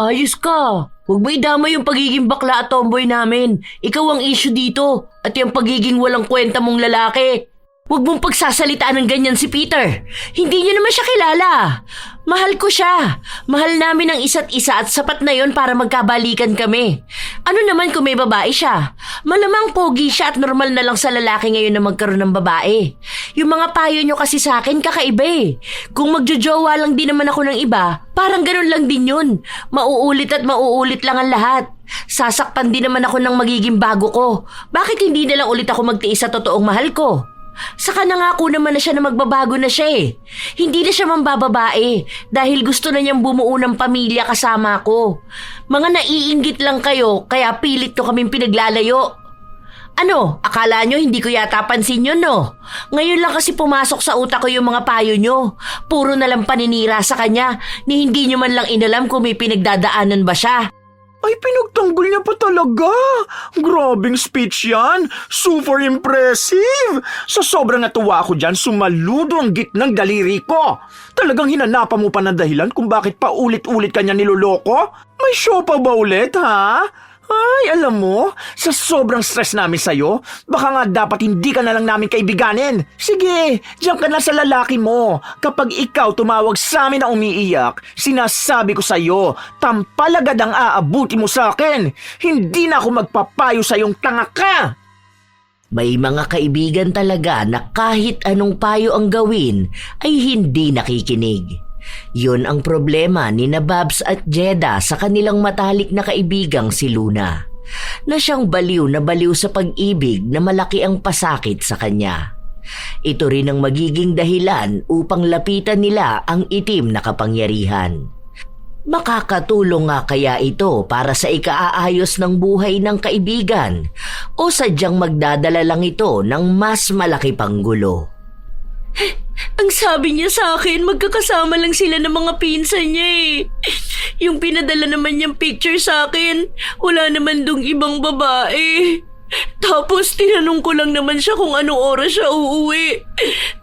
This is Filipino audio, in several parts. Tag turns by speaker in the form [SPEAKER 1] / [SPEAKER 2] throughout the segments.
[SPEAKER 1] Ayos ka. Huwag mo idama yung pagiging bakla at tomboy namin. Ikaw ang issue dito at yung pagiging walang kwenta mong lalaki. Huwag mong pagsasalitaan ng ganyan si Peter. Hindi niyo naman siya kilala. Mahal ko siya. Mahal namin ang isa't isa at sapat na yon para magkabalikan kami. Ano naman kung may babae siya? Malamang pogi siya at normal na lang sa lalaki ngayon na magkaroon ng babae. Yung mga payo nyo kasi sa akin kakaiba eh. Kung magjojowa lang din naman ako ng iba, parang ganun lang din yun. Mauulit at mauulit lang ang lahat. Sasaktan din naman ako ng magiging bago ko. Bakit hindi na lang ulit ako magtiis sa totoong mahal ko? Saka nangako naman na siya na magbabago na siya eh. Hindi na siya mambababae dahil gusto na niyang bumuo ng pamilya kasama ko. Mga naiinggit lang kayo kaya pilit ko kaming pinaglalayo. Ano, akala nyo hindi ko yata pansin yun no? Ngayon lang kasi pumasok sa utak ko yung mga payo nyo. Puro na lang paninira sa kanya ni hindi nyo man lang inalam kung may pinagdadaanan ba siya.
[SPEAKER 2] Ay, pinagtanggol niya pa talaga. Grabing speech yan. Super impressive. Sa sobrang natuwa ako dyan, sumaludo ang gitnang daliri ko. Talagang hinanapan mo pa ng dahilan kung bakit paulit-ulit kanya niloloko? May show pa ba ulit, ha? Ay, alam mo, sa sobrang stress namin sa'yo, baka nga dapat hindi ka na lang namin kaibiganin. Sige, diyan ka na sa lalaki mo. Kapag ikaw tumawag sa amin na umiiyak, sinasabi ko sa'yo, tampalagad ang aabuti mo sa akin. Hindi na ako magpapayo sa'yong tanga ka.
[SPEAKER 1] May mga kaibigan talaga na kahit anong payo ang gawin ay hindi nakikinig. Yun ang problema ni Babs at Jeda sa kanilang matalik na kaibigang si Luna, na siyang baliw na baliw sa pag-ibig na malaki ang pasakit sa kanya. Ito rin ang magiging dahilan upang lapitan nila ang itim na kapangyarihan. Makakatulong nga kaya ito para sa ikaaayos ng buhay ng kaibigan o sadyang magdadala lang ito ng mas malaki pang gulo? Ang sabi niya sa akin, magkakasama lang sila ng mga pinsan niya eh. Yung pinadala naman niyang picture sa akin, wala naman dong ibang babae. Tapos tinanong ko lang naman siya kung anong oras siya uuwi.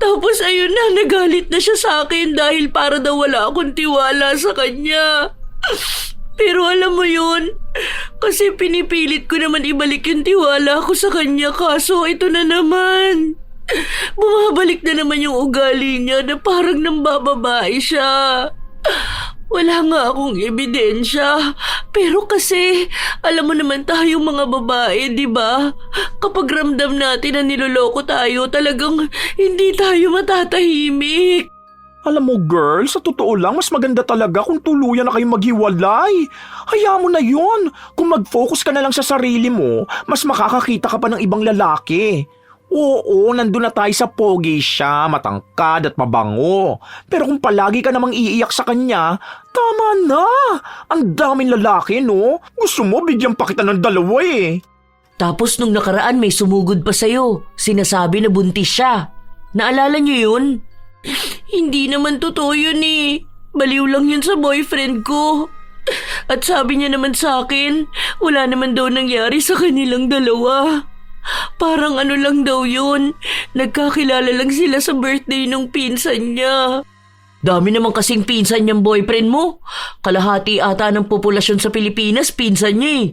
[SPEAKER 1] Tapos ayun na, nagalit na siya sa akin dahil para daw wala akong tiwala sa kanya. Pero alam mo yun, kasi pinipilit ko naman ibalik yung tiwala ko sa kanya kaso ito na naman. Bumabalik na naman yung ugali niya na parang nambababae siya. Wala nga akong ebidensya. Pero kasi, alam mo naman tayong mga babae, di ba? Kapag ramdam natin na niloloko tayo, talagang hindi tayo matatahimik.
[SPEAKER 2] Alam mo girl, sa totoo lang, mas maganda talaga kung tuluyan na kayong maghiwalay. Hayaan mo na yun. Kung mag-focus ka na lang sa sarili mo, mas makakakita ka pa ng ibang lalaki. Oo, nandun na tayo sa pogi siya, matangkad at mabango. Pero kung palagi ka namang iiyak sa kanya, tama na. Ang daming lalaki, no? Gusto mo, bigyan pa kita ng dalawa eh.
[SPEAKER 1] Tapos nung nakaraan may sumugod pa sa'yo. Sinasabi na buntis siya. Naalala niyo yun? Hindi naman totoo yun eh. Baliw lang yun sa boyfriend ko. At sabi niya naman sa akin, wala naman daw nangyari sa kanilang dalawa. Parang ano lang daw yun, nagkakilala lang sila sa birthday nung pinsan niya. Dami naman kasing pinsan niyang boyfriend mo. Kalahati ata ng populasyon sa Pilipinas, pinsan niya eh.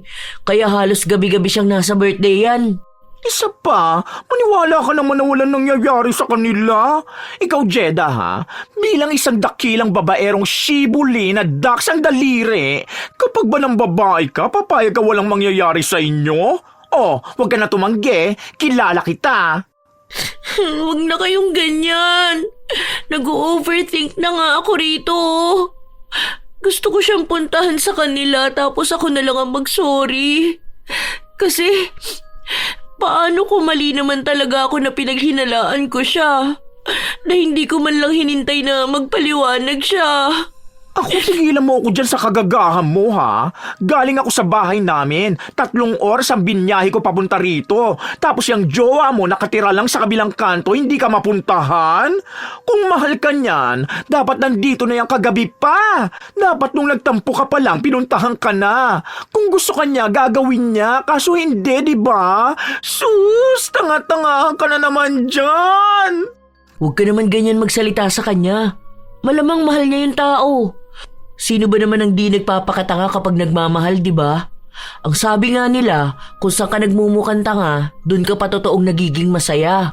[SPEAKER 1] Kaya halos gabi-gabi siyang nasa birthday yan.
[SPEAKER 2] Isa pa, maniwala ka naman na walang nangyayari sa kanila. Ikaw, Jeda, ha? Bilang isang dakilang babaerong shibuli na daks ang daliri, kapag ba ng babae ka, papayag ka walang mangyayari sa inyo? Oh, huwag ka na tumanggi. Kilala kita.
[SPEAKER 1] Huwag na kayong ganyan. Nag-overthink na nga ako rito. Gusto ko siyang puntahan sa kanila tapos ako na lang ang mag-sorry. Kasi, paano kung mali naman talaga ako na pinaghinalaan ko siya? Na hindi ko man lang hinintay na magpaliwanag siya.
[SPEAKER 2] Ako, tigilan mo ako dyan sa kagagahan mo, ha? Galing ako sa bahay namin. 3 oras ang binyahe ko papunta rito. Tapos yung jowa mo nakatira lang sa kabilang kanto, hindi ka mapuntahan? Kung mahal ka niyan, dapat nandito na yung kagabi pa. Dapat nung nagtampo ka pa lang, pinuntahan ka na. Kung gusto ka niya, gagawin niya. Kaso hindi, di ba? Sus, tanga-tanga ka na naman dyan.
[SPEAKER 1] Huwag ka naman ganyan magsalita sa kanya. Malamang mahal niya yung tao. Sino ba naman ang di nagpapakatanga kapag nagmamahal, di ba? Ang sabi nga nila, kung saan ka nagmumukhang tanga, dun ka pa totoong nagiging masaya.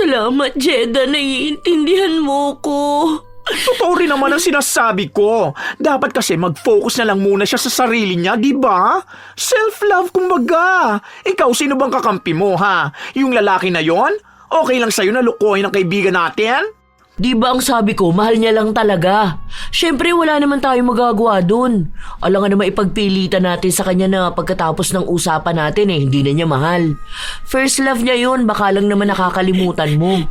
[SPEAKER 1] Salamat, Jeda. Naiintindihan mo ko.
[SPEAKER 2] Totoo rin naman ang sinasabi ko. Dapat kasi mag-focus na lang muna siya sa sarili niya, di ba? Self-love kumbaga. Ikaw, sino bang kakampi mo, ha? Yung lalaki na yon? Okay lang sa'yo na lukohin ang kaibigan natin?
[SPEAKER 1] Di ba ang sabi ko, mahal niya lang talaga. Siyempre wala naman tayong magagawa dun. Alangan naman ipagpilitan natin sa kanya na pagkatapos ng usapan natin hindi na niya mahal. First love niya yun, baka lang naman nakakalimutan mo.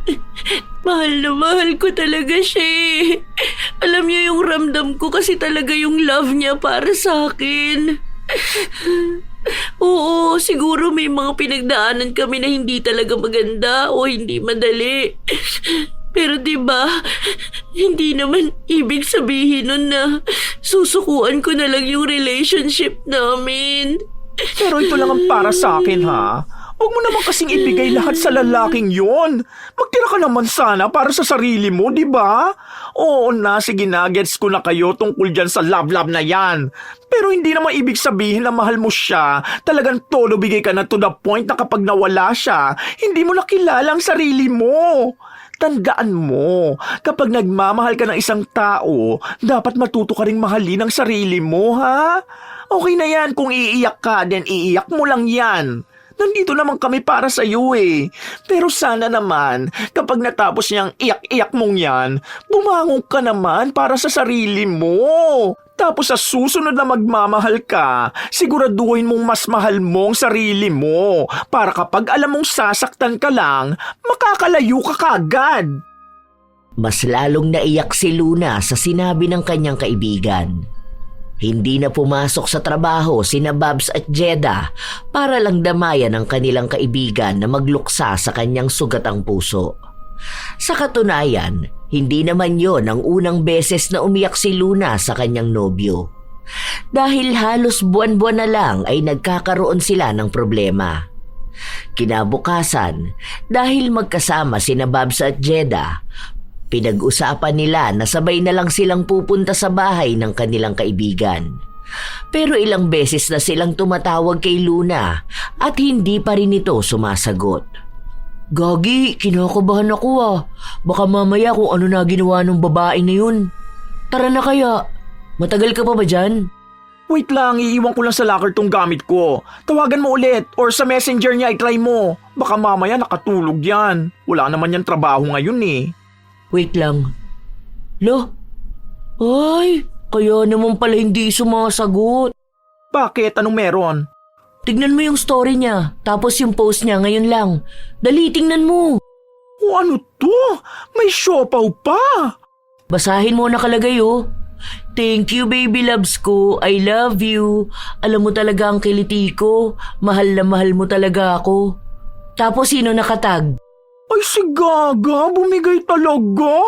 [SPEAKER 1] Mahal na mahal ko talaga siya. Alam niya yung ramdam ko kasi talaga yung love niya para sa akin. Oo, siguro may mga pinagdaanan kami na hindi talaga maganda o hindi madali. Pero diba, hindi naman ibig sabihin nun na susukuan ko na lang yung relationship namin.
[SPEAKER 2] Pero ito lang ang para sa akin, ha? Huwag mo naman kasing ibigay lahat sa lalaking yon. Magtira ka naman sana para sa sarili mo, di ba? Oo na, sige na, gets ko na kayo tungkol dyan sa love-love na yan. Pero hindi naman ibig sabihin na mahal mo siya. Talagang todo bigay ka na to the point na kapag nawala siya, hindi mo nakilala ang sarili mo. Tandaan mo, kapag nagmamahal ka ng isang tao, dapat matuto ka ring mahalin ang sarili mo, ha? Okay na yan, kung iiyak ka, then iiyak mo lang yan. Nandito naman kami para sa iyo Pero sana naman, kapag natapos niyang iyak-iyak mong yan, bumangon ka naman para sa sarili mo. Tapos sa susunod na magmamahal ka, siguraduhin mong mas mahal mo ang sarili mo para kapag alam mong sasaktan ka lang, makakalayo ka kagad.
[SPEAKER 1] Mas lalong naiyak si Luna sa sinabi ng kanyang kaibigan. Hindi na pumasok sa trabaho sina Babs at Jeda para lang damayan ang kanilang kaibigan na magluksa sa kanyang sugatang puso. Sa katunayan, hindi naman yon ang unang beses na umiyak si Luna sa kanyang nobyo. Dahil halos buwan-buwan na lang ay nagkakaroon sila ng problema. Kinabukasan, dahil magkasama sina Babs at Jeda, pinag-usapan nila na sabay na lang silang pupunta sa bahay ng kanilang kaibigan. Pero ilang beses na silang tumatawag kay Luna at hindi pa rin ito sumasagot. Gagi, kinakabahan ako Baka mamaya kung ano na ginawa ng babae na yun. Tara na kaya. Matagal ka pa ba dyan?
[SPEAKER 2] Wait lang, iiwan ko lang sa locker tong gamit ko. Tawagan mo ulit or sa messenger niya i-try mo. Baka mamaya nakatulog yan. Wala naman yan trabaho ngayon
[SPEAKER 1] Wait lang. Lo? Ay, kaya naman pala hindi sumasagot.
[SPEAKER 2] Bakit? Anong meron?
[SPEAKER 1] Tignan mo yung story niya, tapos yung post niya ngayon lang. Dali, tingnan mo.
[SPEAKER 2] O ano to? May siopaw pa.
[SPEAKER 1] Basahin mo nakalagay Thank you baby loves ko, I love you. Alam mo talaga ang kiliti ko, mahal na mahal mo talaga ako. Tapos sino nakatag?
[SPEAKER 2] Ay si Gaga, bumigay talaga.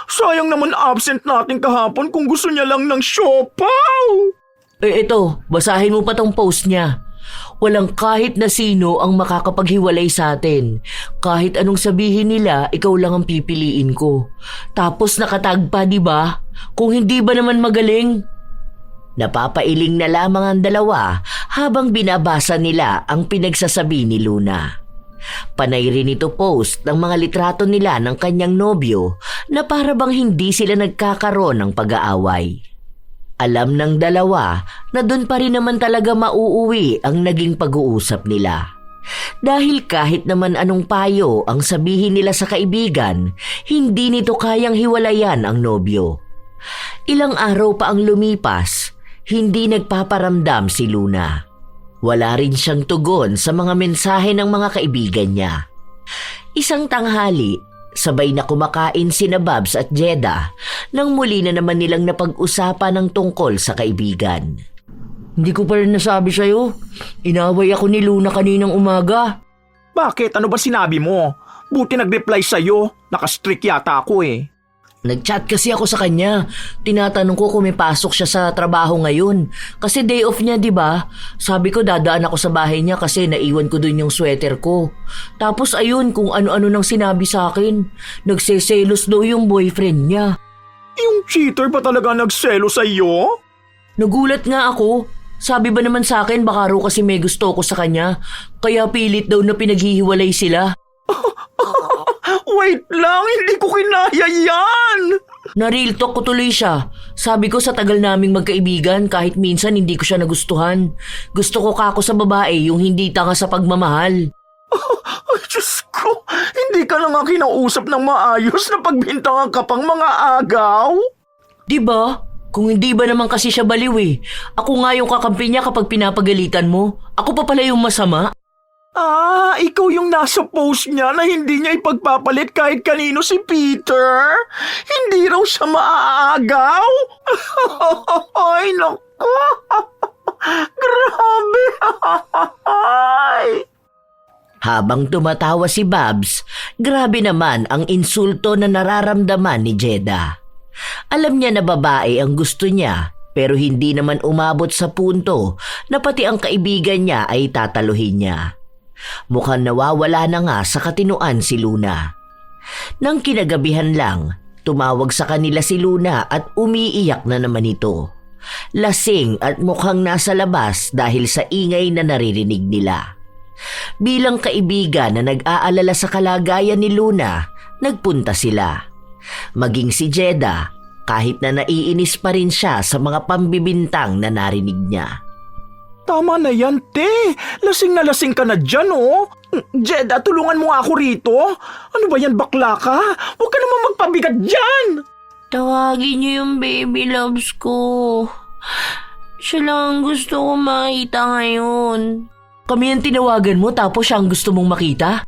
[SPEAKER 2] Sayang naman absent natin kahapon kung gusto niya lang ng siopaw.
[SPEAKER 1] Ito, basahin mo pa tong post niya. Walang kahit na sino ang makakapaghiwalay sa atin. Kahit anong sabihin nila, ikaw lang ang pipiliin ko. Tapos nakatag pa, di ba? Kung hindi ba naman magaling? Napapailing na lamang ang dalawa habang binabasa nila ang pinagsasabi ni Luna. Panay rin ito post ng mga litrato nila ng kanyang nobyo na para bang hindi sila nagkakaroon ng pag-aaway. Alam ng dalawa na doon pa rin naman talaga mauuwi ang naging pag-uusap nila. Dahil kahit naman anong payo ang sabihin nila sa kaibigan, hindi nito kayang hiwalayan ang nobyo. Ilang araw pa ang lumipas, hindi nagpaparamdam si Luna. Wala rin siyang tugon sa mga mensahe ng mga kaibigan niya. Isang tanghali, sabay na kumakain sina Babs at Jeda nang muli na naman nilang napag-usapan ng tungkol sa kaibigan. Hindi ko pa rin nasabi sa'yo. Inaway ako ni Luna kaninang umaga.
[SPEAKER 2] Bakit? Ano ba sinabi mo? Buti nag-reply sa'yo. Nakastrict yata ako
[SPEAKER 1] Nag-chat kasi ako sa kanya. Tinatanong ko kung may pasok siya sa trabaho ngayon. Kasi day off niya, di ba? Sabi ko dadaan ako sa bahay niya kasi naiwan ko dun yung sweater ko. Tapos ayun, kung ano-ano nang sinabi sa akin. Nagseselos daw yung boyfriend niya.
[SPEAKER 2] Yung cheater pa talaga nagselo sa'yo?
[SPEAKER 1] Nagulat nga ako. Sabi ba naman sa akin baka raw kasi may gusto ko sa kanya, kaya pilit daw na pinaghihiwalay sila.
[SPEAKER 2] Wait lang, hindi ko kinaya yan!
[SPEAKER 1] Na-real talk ko tuloy siya. Sabi ko sa tagal naming magkaibigan, kahit minsan hindi ko siya nagustuhan. Gusto ko kako sa babae yung hindi tanga sa pagmamahal.
[SPEAKER 2] Ay, Diyos ko, hindi ka na nga kinausap ng maayos na pagbintangan ka pang mga agaw?
[SPEAKER 1] Diba? Kung hindi ba naman kasi siya baliw eh. Ako nga yung kakampi niya kapag pinapagalitan mo. Ako pa pala yung masama.
[SPEAKER 2] Ah, ikaw yung nasa post niya na hindi niya ipagpapalit kahit kanino si Peter? Hindi raw siya maaagaw? Ay, naku! Grabe!
[SPEAKER 1] Habang tumatawa si Babs, grabe naman ang insulto na nararamdaman ni Jeda. Alam niya na babae ang gusto niya, pero hindi naman umabot sa punto na pati ang kaibigan niya ay tataluhin niya. Mukhang nawawala na nga sa katinuan si Luna. Nang kinagabihan lang, tumawag sa kanila si Luna at umiiyak na naman ito. Lasing at mukhang nasa labas dahil sa ingay na naririnig nila. Bilang kaibigan na nag-aalala sa kalagayan ni Luna, nagpunta sila. Maging si Jeda, kahit na naiinis pa rin siya sa mga pambibintang na narinig niya.
[SPEAKER 2] Tama na yan, te. Lasing na lasing ka na dyan, oh. Jeda, tulungan mo nga ako rito. Ano ba yan, bakla ka? Huwag ka naman magpabigat dyan.
[SPEAKER 3] Tawagin niyo yung baby loves ko. Siya lang ang gusto ko makita ngayon.
[SPEAKER 1] Kami ang tinawagan mo tapos siya ang gusto mong makita?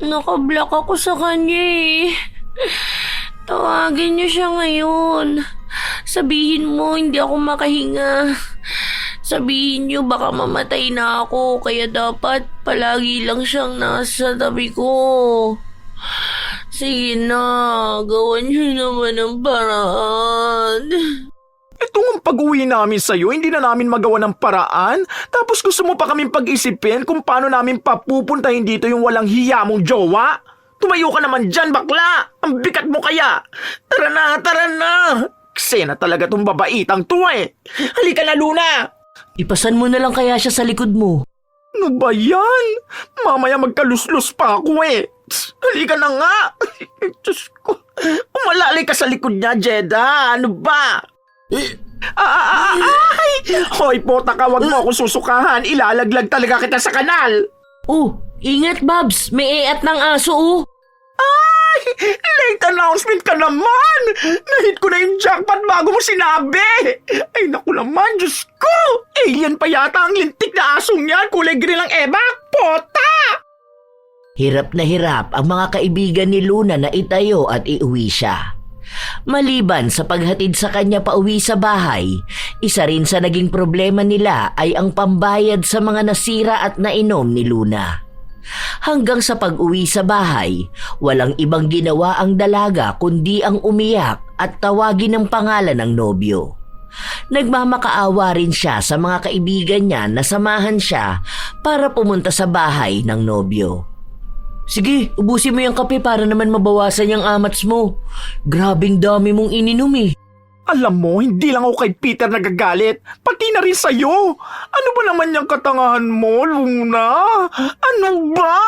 [SPEAKER 3] Nakablock ako sa kanya eh. Tawagin niyo siya ngayon. Sabihin mo hindi ako makahinga. Sabihin niyo baka mamatay na ako kaya dapat palagi lang siyang nasa tabi ko. Sige na, gawan niyo naman ang paraan.
[SPEAKER 2] Itong pag-uwi namin sa'yo, hindi na namin magawa ng paraan. Tapos gusto mo pa kaming pag-isipin kung paano namin papupuntahin dito yung walang hiya mong jowa? Tumayo ka naman dyan, bakla! Ang bigat mo kaya! Tara na, tara na! Eksena talaga tong babaitang to eh! Halika na, Luna!
[SPEAKER 1] Ipasan mo na lang kaya siya sa likod mo.
[SPEAKER 2] Ano ba yan? Mamaya magkaluslos pa ako eh! Halika na nga! Diyos ko! Umalali ka sa likod niya, Jeda! Ano ba? Ay! Hoy, pota ka, wag mo akong susukahan. Ilalaglag talaga kita sa kanal.
[SPEAKER 1] Oh, ingat Babs, may eat ng aso oh.
[SPEAKER 2] Ay! Late announcement ka naman! Nahit ko na yung jackpot bago mo sinabi! Ay, naku naman, Diyos ko! Alien pa yata ang lintik na asong yan. Kulay green ang ebak. Pota!
[SPEAKER 1] Hirap na hirap ang mga kaibigan ni Luna na itayo at iuwi siya. Maliban sa paghatid sa kanya pauwi sa bahay, isa rin sa naging problema nila ay ang pambayad sa mga nasira at nainom ni Luna. Hanggang sa pag-uwi sa bahay, walang ibang ginawa ang dalaga kundi ang umiyak at tawagin ang pangalan ng nobyo. Nagmamakaawa rin siya sa mga kaibigan niya na samahan siya para pumunta sa bahay ng nobyo. Sige, ubusin mo yung kape para naman mabawasan yung amats mo. Grabing dami mong ininom eh.
[SPEAKER 2] Alam mo, hindi lang ako kay Peter nagagalit, pati na rin sa'yo. Ano ba naman yung katangahan mo, Luna? Ano ba?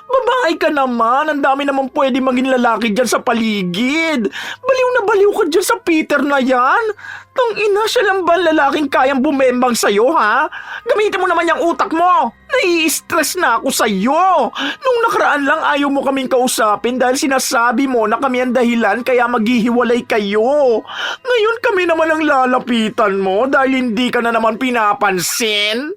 [SPEAKER 2] Babae ka naman, ang dami naman pwede maging lalaki dyan sa paligid. Baliw na baliw ka dyan sa Peter na yan. Tangina, siya lang ba ang lalaking kayang bumembang sa'yo, ha? Gamitin mo naman yung utak mo. Nai-stress na ako sa'yo. Nung nakaraan lang ayaw mo kaming kausapin dahil sinasabi mo na kami ang dahilan kaya maghihiwalay kayo. Ngayon kami naman ang lalapitan mo dahil hindi ka na naman pinapansin.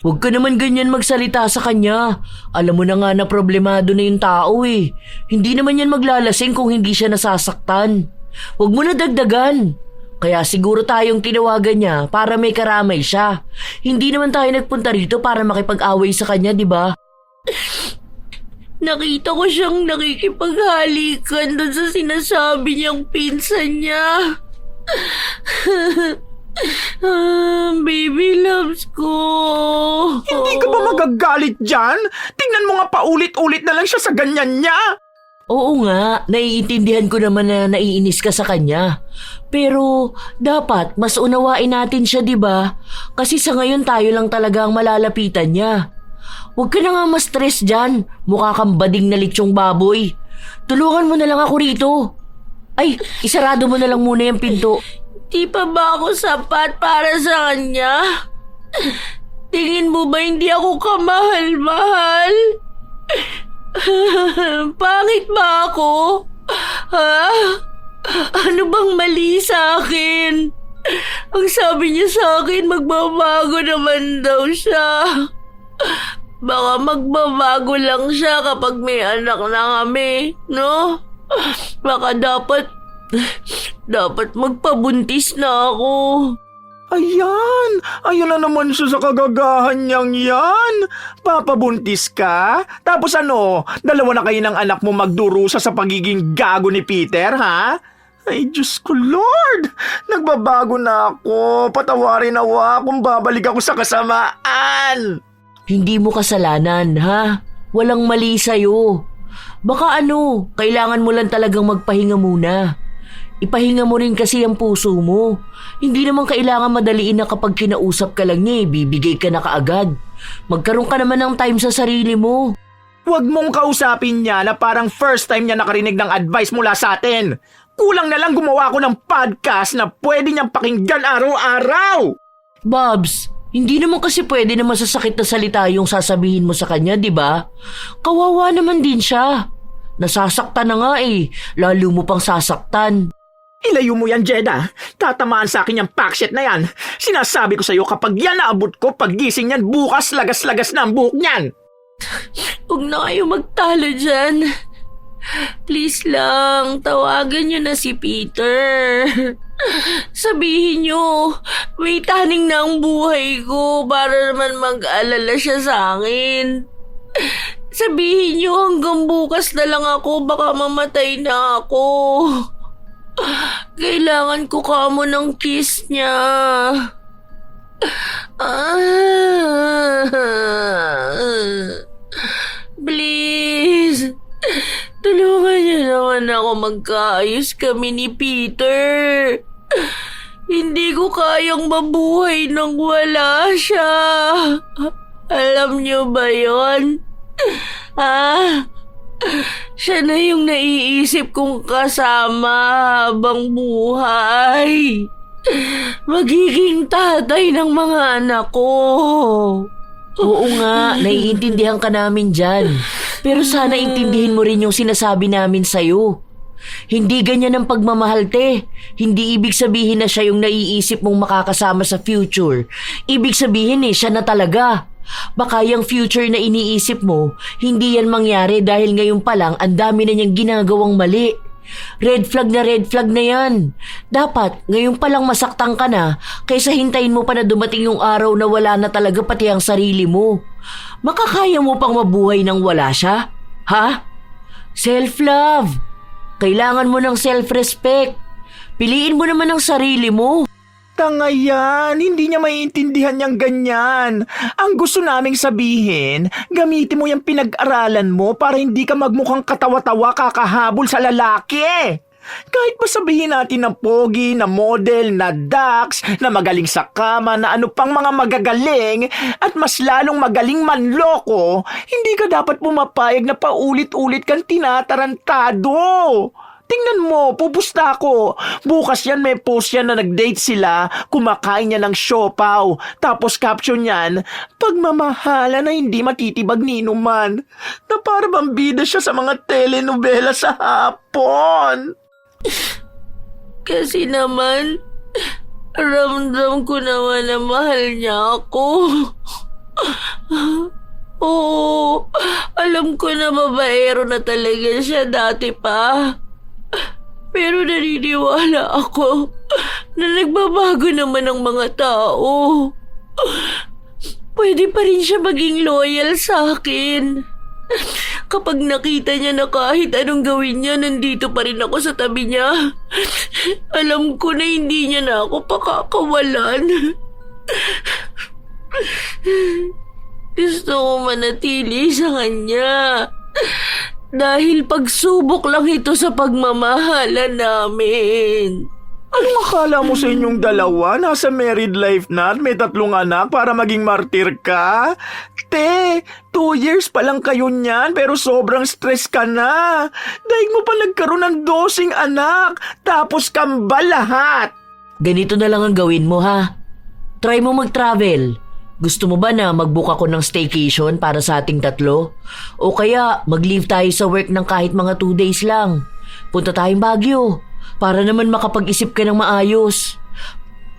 [SPEAKER 1] Huwag ka naman ganyan magsalita sa kanya. Alam mo na nga na problemado na yung tao eh. Hindi naman yan maglalasing kung hindi siya nasasaktan. Huwag mo na dagdagan. Kaya siguro tayong tinawagan niya para may karamay siya. Hindi naman tayo nagpunta rito para makipag-away sa kanya, di ba?
[SPEAKER 3] Nakita ko siyang nakikipaghalikan doon sa sinasabi niyang pinsan niya. Baby loves ko.
[SPEAKER 2] Hindi ka ba magagalit dyan? Tingnan mo nga paulit-ulit na lang siya sa ganyan niya.
[SPEAKER 1] Oo nga, naiintindihan ko naman na naiinis ka sa kanya. Pero dapat mas unawain natin siya, di ba? Kasi sa ngayon tayo lang talaga ang malalapitan niya. Huwag ka na nga ma-stress dyan. Mukha kang bading na litsyong baboy. Tulungan mo na lang ako rito. Ay, isarado mo na lang muna yung pinto.
[SPEAKER 3] Di pa ba ako sapat para sa kanya? Tingin mo ba hindi ako kamahal-mahal? Pangit ba ako? Ha? Ano bang mali sa akin? Ang sabi niya sa akin, magbabago naman daw siya. Baka magbabago lang siya kapag may anak na kami, no? Baka dapat magpabuntis na ako.
[SPEAKER 2] Ayan! Ayun na naman siya sa kagagahan niyang yan! Papabuntis ka? Tapos ano, dalawa na kayo ng anak mo magdurusa sa pagiging gago ni Peter, ha? Ay, Diyos ko, Lord! Nagbabago na ako. Patawarin nawa kung babalik ako sa kasamaan.
[SPEAKER 1] Hindi mo kasalanan, ha? Walang mali sa'yo. Baka kailangan mo lang talagang magpahinga muna. Ipahinga mo rin kasi ang puso mo. Hindi naman kailangan madaliin na kapag kinausap ka lang niya, bibigay ka na kaagad. Magkaroon ka naman ng time sa sarili mo.
[SPEAKER 2] Huwag mong kausapin niya na parang first time niya nakarinig ng advice mula sa atin. Kulang na lang gumawa ko ng podcast na pwede niyang pakinggan araw-araw.
[SPEAKER 1] Babs, hindi naman kasi pwede na masasakit na salita yung sasabihin mo sa kanya, di ba? Kawawa naman din siya. Nasasaktan na nga lalo mo pang sasaktan.
[SPEAKER 2] Ilayo mo yan, Jeda. Tatamaan sa akin yung packshit na yan. Sinasabi ko sa'yo kapag yan naabot ko, paggising yan, bukas lagas-lagas na ang buhok niyan.
[SPEAKER 3] Huwag na kayo magtalo dyan. Please lang, tawagan niyo na si Peter. Sabihin niyo, may taning na ang buhay ko para naman mag-alala siya sa akin. Sabihin niyo hanggang bukas na lang ako, baka mamatay na ako. Kailangan ko kamo ng kiss niya. Please, tulungan niyo naman ako magkaayos kami ni Peter. Hindi ko kayang mabuhay nang wala siya. Alam niyo ba yon? Siya na yung naiisip kong kasama habang buhay. Magiging tatay ng mga anak ko.
[SPEAKER 1] Oo nga, naiintindihan ka namin dyan. Pero sana intindihin mo rin yung sinasabi namin sa'yo. Hindi ganyan ang pagmamahal, te. Hindi ibig sabihin na siya yung naiisip mong makakasama sa future. Ibig sabihin siya na talaga. Baka yung future na iniisip mo, hindi yan mangyari dahil ngayon pa lang ang dami na niyang ginagawang mali. Red flag na yan. Dapat ngayon pa lang masaktan ka na kaysa hintayin mo pa na dumating yung araw na wala na talaga pati ang sarili mo. Makakaya mo pang mabuhay nang wala siya? Ha? Self-love. Kailangan mo ng self-respect. Piliin mo naman ang sarili mo.
[SPEAKER 2] Tanga yan, hindi niya maiintindihan niyang ganyan. Ang gusto naming sabihin, gamitin mo yung pinag-aralan mo para hindi ka magmukhang katawa-tawa kakahabol sa lalaki. Kahit ba sabihin natin na pogi, na model, na dax, na magaling sa kama, na ano pang mga magagaling, at mas lalong magaling manloko, hindi ka dapat pumapayag na paulit-ulit kang tinatarantado. Tingnan mo, pupusta ako. Bukas yan may post yan na nag-date sila, kumakain niya ng siopaw. Tapos caption yan, pagmamahala na hindi matitibag ni inuman. Na para bang bida siya sa mga telenovela sa hapon.
[SPEAKER 3] Kasi naman, ramdam ko naman na mahal niya ako. Oo, alam ko na babaero na talaga siya dati pa. Pero naniniwala ako na nagbabago naman ang mga tao. Pwede pa rin siya maging loyal sa akin. Kapag nakita niya na kahit anong gawin niya, nandito pa rin ako sa tabi niya. Alam ko na hindi niya na ako pakakawalan. Gusto ko manatili sa kanya. Dahil pagsubok lang ito sa pagmamahala namin.
[SPEAKER 2] Anong akala mo sa inyong dalawa? Nasa married life na at may 3 anak para maging martir ka? Te, 2 years pa lang kayo niyan pero sobrang stress ka na. Daig mo pa nagkaroon ng 12 anak, tapos kambal lahat.
[SPEAKER 1] Ganito na lang ang gawin mo ha. Try mo mag-travel. Gusto mo ba na mag-book ako ng staycation para sa ating 3? O kaya mag-leave tayo sa work ng kahit mga 2 days lang. Punta tayong Baguio para naman makapag-isip ka ng maayos.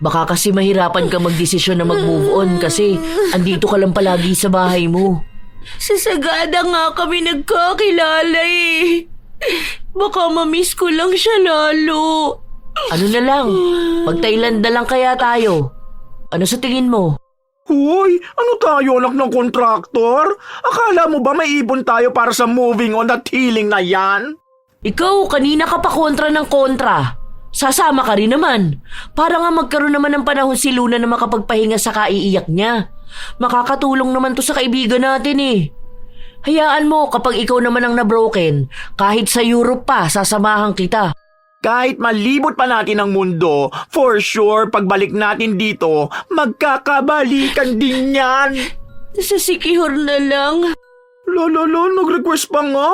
[SPEAKER 1] Baka kasi mahirapan ka magdesisyon na mag-move on kasi andito ka lang palagi sa bahay mo.
[SPEAKER 3] Sa Sagada nga kami nagkakilala eh. Baka mamiss ko lang siya lalo.
[SPEAKER 1] Ano na lang, mag-Thailand na lang kaya tayo. Ano sa tingin mo?
[SPEAKER 2] Hoy, ano tayo anak ng kontraktor? Akala mo ba may ibon tayo para sa moving on at healing na yan?
[SPEAKER 1] Ikaw, kanina ka pa kontra ng kontra. Sasama ka rin naman. Para nga magkaroon naman ng panahon si Luna na makapagpahinga sa kaiiyak niya. Makakatulong naman to sa kaibigan natin eh. Hayaan mo kapag ikaw naman ang na-broken, kahit sa Europe pa, sasamahan kita.
[SPEAKER 2] Kahit malibot pa natin ang mundo, for sure pagbalik natin dito, magkakabalikan din yan.
[SPEAKER 3] Sa Sikihor na lang.
[SPEAKER 2] Lolo, nag-request pa nga.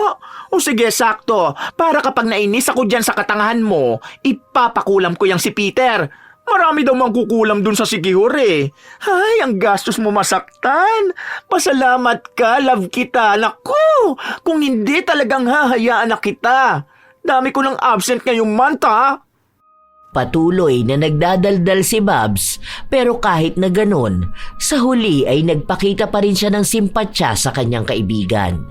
[SPEAKER 2] O sige, sakto. Para kapag nainis ako dyan sa katangahan mo, ipapakulam ko yang si Peter. Marami daw mangkukulam dun sa Sikihor eh. Ay, ang gastos mo masaktan. Pasalamat ka, love kita. Naku, kung hindi talagang hahayaan na kita. Dami ko lang absent ngayong month ha.
[SPEAKER 1] Patuloy na nagdadaldal si Babs pero kahit na ganun, sa huli ay nagpakita pa rin siya ng simpatsya sa kanyang kaibigan.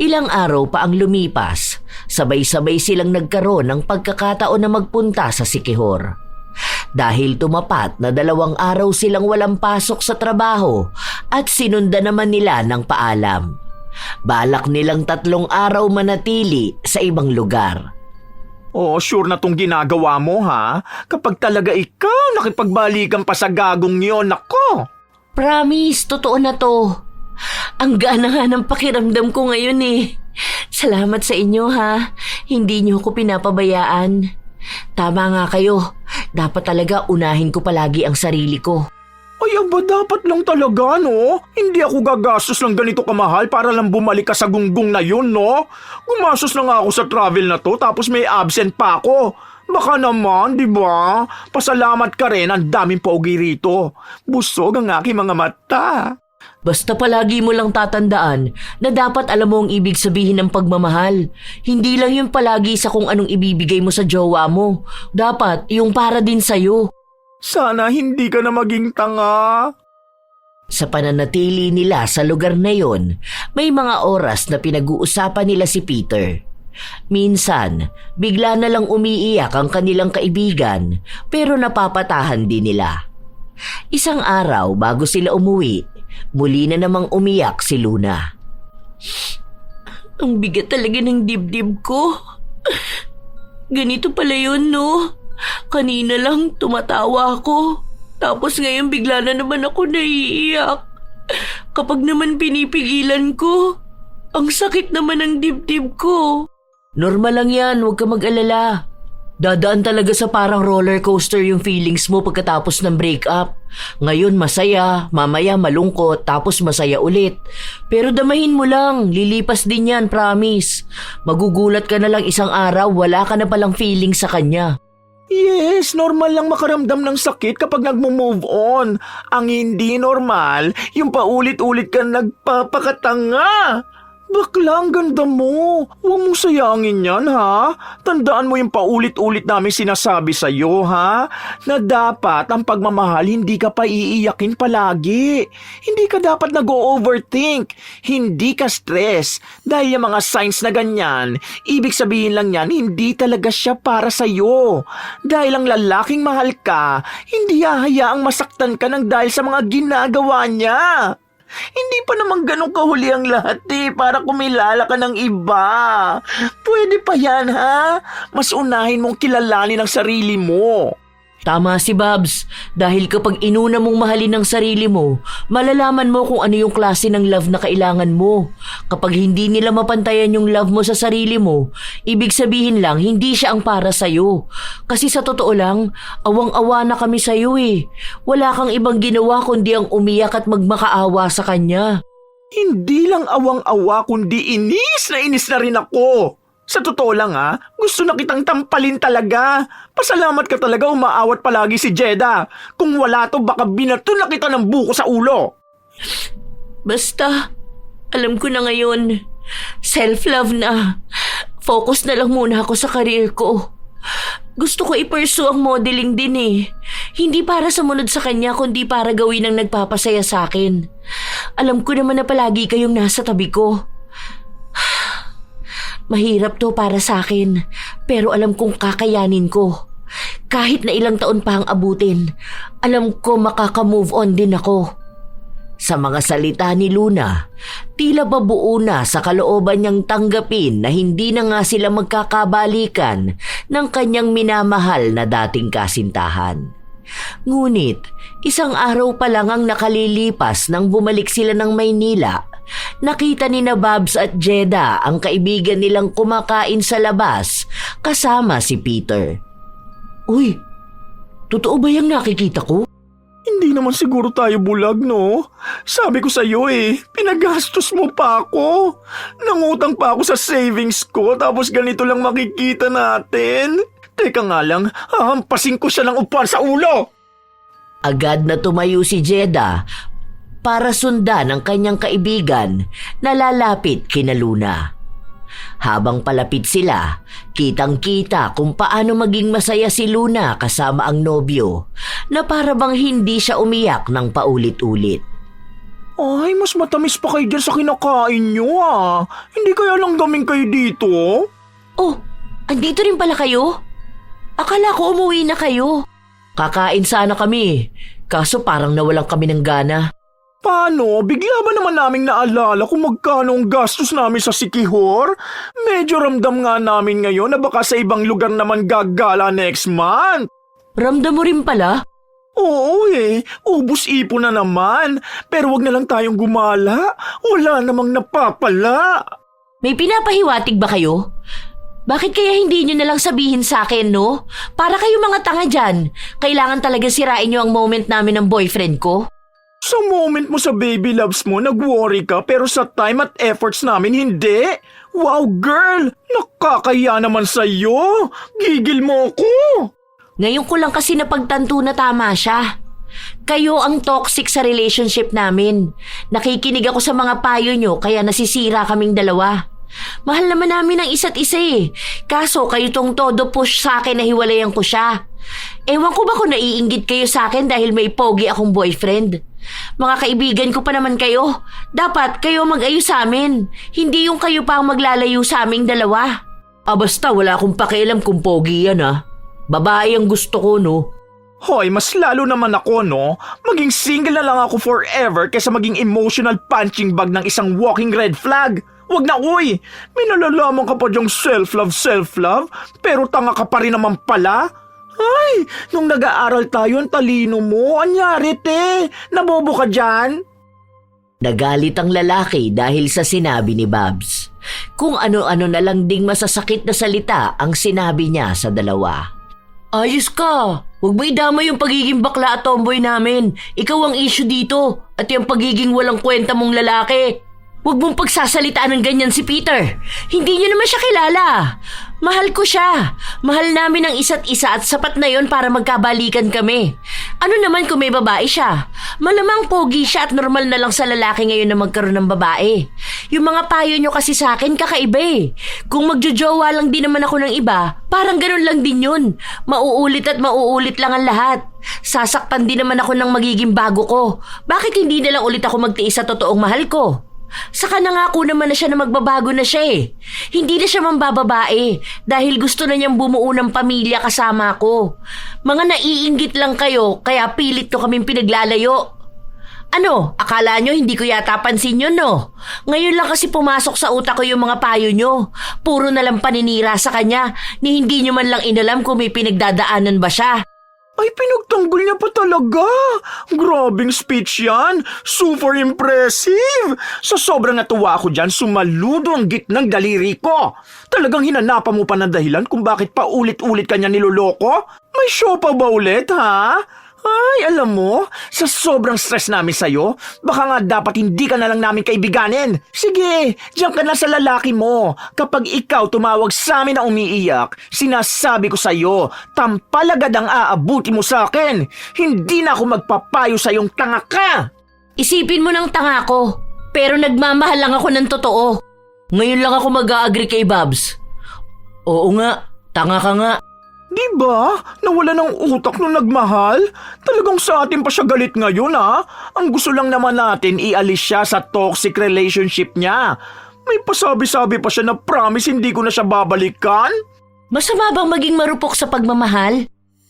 [SPEAKER 1] Ilang araw pa ang lumipas, sabay-sabay silang nagkaroon ng pagkakataon na magpunta sa Sikihor. Dahil tumapat na 2 araw silang walang pasok sa trabaho at sinundan naman nila ng paalam. Balak nilang 3 araw manatili sa ibang lugar.
[SPEAKER 2] Oh, sure na tong ginagawa mo ha? Kapag talaga ikaw nakipagbalikan pa sa gagong yon, nako!
[SPEAKER 1] Promise, totoo na to. Ang gana nga ng pakiramdam ko ngayon eh. Salamat sa inyo ha. Hindi niyo ko pinapabayaan. Tama nga kayo. Dapat talaga unahin ko palagi ang sarili ko.
[SPEAKER 2] Ay, aba dapat lang talaga, no? Hindi ako gagastos ng ganito kamahal para lang bumalik ka sa gunggong na yun, no? Gumastos na nga ako sa travel na to tapos may absent pa ako. Baka naman, di ba? Pasalamat ka rin, ang daming paugi rito. Busog ang aking mga mata.
[SPEAKER 1] Basta palagi mo lang tatandaan na dapat alam mo ang ibig sabihin ng pagmamahal. Hindi lang yung palagi sa kung anong ibibigay mo sa jowa mo. Dapat yung para din sa'yo.
[SPEAKER 2] Sana hindi ka na maging tanga.
[SPEAKER 1] Sa pananatili nila sa lugar na yon, may mga oras na pinag-uusapan nila si Peter. Minsan, bigla na lang umiiyak ang kanilang kaibigan pero napapatahan din nila. Isang araw bago sila umuwi, muli na namang umiyak si Luna.
[SPEAKER 3] Ang bigat talaga ng dibdib ko. Ganito pala yun, no? Kanina lang tumatawa ako. Tapos ngayon bigla na naman ako naiiyak. Kapag naman pinipigilan ko, ang sakit naman ng dibdib ko.
[SPEAKER 1] Normal lang yan, huwag ka mag-alala. Dadaan talaga sa parang roller coaster yung feelings mo pagkatapos ng breakup. Ngayon masaya, mamaya malungkot, tapos masaya ulit. Pero damahin mo lang, lilipas din yan, promise. Magugulat ka na lang isang araw, wala ka na palang feeling sa kanya.
[SPEAKER 2] Yes, normal lang makaramdam ng sakit kapag nagmo-move on. Ang hindi normal, yung paulit-ulit ka nagpapakatanga. Bakla, ang ganda mo. Huwag mong sayangin yan, ha? Tandaan mo yung paulit-ulit namin sinasabi sa'yo, ha? Na dapat ang pagmamahal hindi ka pa iiyakin palagi. Hindi ka dapat nag-o-overthink. Hindi ka stress. Dahil yung mga signs na ganyan, ibig sabihin lang yan, hindi talaga siya para sa'yo. Dahil ang lalaking mahal ka, hindi hahayaang masaktan ka ng dahil sa mga ginagawa niya. Hindi pa naman ganun kahuli ang lahat para kumilala ka ng iba. Pwede pa yan, ha? Mas unahin mong kilalanin ang sarili mo.
[SPEAKER 1] Tama si Babs, dahil kapag inuna mong mahalin ang sarili mo, malalaman mo kung ano yung klase ng love na kailangan mo. Kapag hindi nila mapantayan yung love mo sa sarili mo, ibig sabihin lang hindi siya ang para sa'yo. Kasi sa totoo lang, awang-awa na kami sa'yo eh. Wala kang ibang ginawa kundi ang umiyak at magmakaawa sa kanya.
[SPEAKER 2] Hindi lang awang-awa kundi inis na rin ako. Sa totoo lang gusto na kitang tampalin talaga. Pasalamat ka talaga umaawat palagi si Jeda. Kung wala to baka binato na kita ng buko sa ulo.
[SPEAKER 3] Basta, alam ko na ngayon. Self-love na. Focus na lang muna ako sa career ko. Gusto ko i-pursue ang modeling din eh. Hindi para sumunod sa kanya kundi para gawin ang nagpapasaya sa akin. Alam ko naman na palagi kayong nasa tabi ko. Mahirap to para sa akin, pero alam kong kakayanin ko. Kahit na ilang taon pa ang abutin, alam ko makaka-move on din ako. Sa mga salita ni Luna, tila babuo na sa kalooban niyang tanggapin na hindi na nga sila magkakabalikan ng kanyang minamahal na dating kasintahan. Ngunit, isang araw pa lang ang nakalilipas nang bumalik sila ng Maynila. Nakita ni na Babs at Jeda ang kaibigan nilang kumakain sa labas kasama si Peter. Uy, totoo ba yung nakikita ko?
[SPEAKER 2] Hindi naman siguro tayo bulag, no? Sabi ko sa'yo pinagastos mo pa ako. Nangutang pa ako sa savings ko tapos ganito lang makikita natin. Teka nga lang, hahampasin ko siya ng upuan sa ulo.
[SPEAKER 1] Agad na tumayo si Jeda para sundan ang kanyang kaibigan na lalapit kina Luna. Habang palapit sila, kitang-kita kung paano maging masaya si Luna kasama ang nobyo na para bang hindi siya umiyak ng paulit-ulit.
[SPEAKER 2] Ay, mas matamis pa kayo dyan sa kinakain nyo Hindi kaya lang gaming kayo dito?
[SPEAKER 3] Oh, andito rin pala kayo? Akala ko umuwi na kayo.
[SPEAKER 1] Kakain sana kami, kaso parang nawalan kami ng gana.
[SPEAKER 2] Paano? Bigla ba naman naming naalala kung magkano ang gastos namin sa Sikihor? Medyo ramdam nga namin ngayon na baka sa ibang lugar naman gagala next month.
[SPEAKER 1] Ramdam mo rin pala?
[SPEAKER 2] Oo ubus ipon na naman. Pero wag na lang tayong gumala. Wala namang napapala.
[SPEAKER 3] May pinapahiwatig ba kayo? Bakit kaya hindi nyo nalang sabihin sa akin, no? Para kayo mga tanga dyan. Kailangan talaga sirain nyo ang moment namin ng boyfriend ko.
[SPEAKER 2] Sa moment mo sa baby loves mo, nag-worry ka pero sa time at efforts namin, hindi. Wow, girl! Nakakaya naman sa'yo! Gigil mo ako!
[SPEAKER 3] Ngayon ko lang kasi napagtanto na tama siya. Kayo ang toxic sa relationship namin. Nakikinig ako sa mga payo nyo kaya nasisira kaming dalawa. Mahal naman namin ang isa't isa Kaso kayo tong todo push sa akin na hiwalayan ko siya. Ewan ko ba kung naiinggit kayo sa akin dahil may pogi akong boyfriend. Mga kaibigan ko pa naman kayo. Dapat kayo mag-ayos sa amin. Hindi yung kayo pa ang maglalayo sa aming dalawa.
[SPEAKER 1] Basta wala akong pakialam kung pogi yan Babae ang gusto ko, no?
[SPEAKER 2] Hoy, mas lalo naman ako, no? Maging single na lang ako forever kaysa maging emotional punching bag ng isang walking red flag. Wag na, uy! May nalalaman ka pa dyang self-love, pero tanga ka pa rin naman pala. Ay, nung nag-aaral tayo, ang talino mo. Anyari, te? Nabobo ka dyan?
[SPEAKER 1] Nagalit ang lalaki dahil sa sinabi ni Babs. Kung ano-ano na lang ding masasakit na salita ang sinabi niya sa dalawa. Ayos ka! Huwag mo idama yung pagiging bakla at tomboy namin. Ikaw ang issue dito at yung pagiging walang kwenta mong lalaki. Huwag mong pagsasalitaan ng ganyan si Peter. Hindi niyo naman siya kilala. Mahal ko siya. Mahal namin ang isa't isa at sapat na yon para magkabalikan kami. Ano naman kung may babae siya? Malamang pogi siya at normal na lang sa lalaki ngayon na magkaroon ng babae. Yung mga payo nyo kasi sa akin kakaiba Kung magjojowa lang din naman ako ng iba, parang ganun lang din yun. Mauulit at mauulit lang ang lahat. Sasaktan din naman ako ng magiging bago ko. Bakit hindi na lang ulit ako magtiis sa totoong mahal ko? Saka nangako naman na siya na magbabago na siya Hindi na siya mambababae dahil gusto na niyang bumuo ng pamilya kasama ko. Mga naiinggit lang kayo kaya pilit ko kaming pinaglalayo. Ano, akala nyo hindi ko yata pansin yun, no? Ngayon lang kasi pumasok sa utak ko yung mga payo nyo. Puro na lang paninira sa kanya ni hindi nyo man lang inalam kung may pinagdadaanan ba siya.
[SPEAKER 2] Ay, pinagtanggol niya pa talaga. Grabing speech yan. Super impressive. Sa sobrang natuwa ako dyan, sumaludo ang gitnang daliri ko. Talagang hinanapan mo pa ng dahilan kung bakit paulit-ulit kanya niloloko? May show pa ba ulit, ha? Ay, alam mo, sa sobrang stress namin sa'yo, baka nga dapat hindi ka na lang namin kaibiganin. Sige, diyan ka na sa lalaki mo. Kapag ikaw tumawag sa amin na umiiyak, sinasabi ko sa'yo, tampalagad ang aabuti mo sa akin. Hindi na ako magpapayo sa'yong tanga ka.
[SPEAKER 3] Isipin mo ng tanga ko, pero nagmamahal lang ako ng totoo.
[SPEAKER 1] Ngayon lang ako mag-a-agree kay Babs. Oo nga, tanga ka nga.
[SPEAKER 2] Diba? Nawala ng utak nung nagmahal? Talagang sa atin pa siya galit ngayon, ha? Ang gusto lang naman natin ialis siya sa toxic relationship niya. May pasabi-sabi pa siya na promise hindi ko na siya babalikan.
[SPEAKER 3] Masama bang maging marupok sa pagmamahal?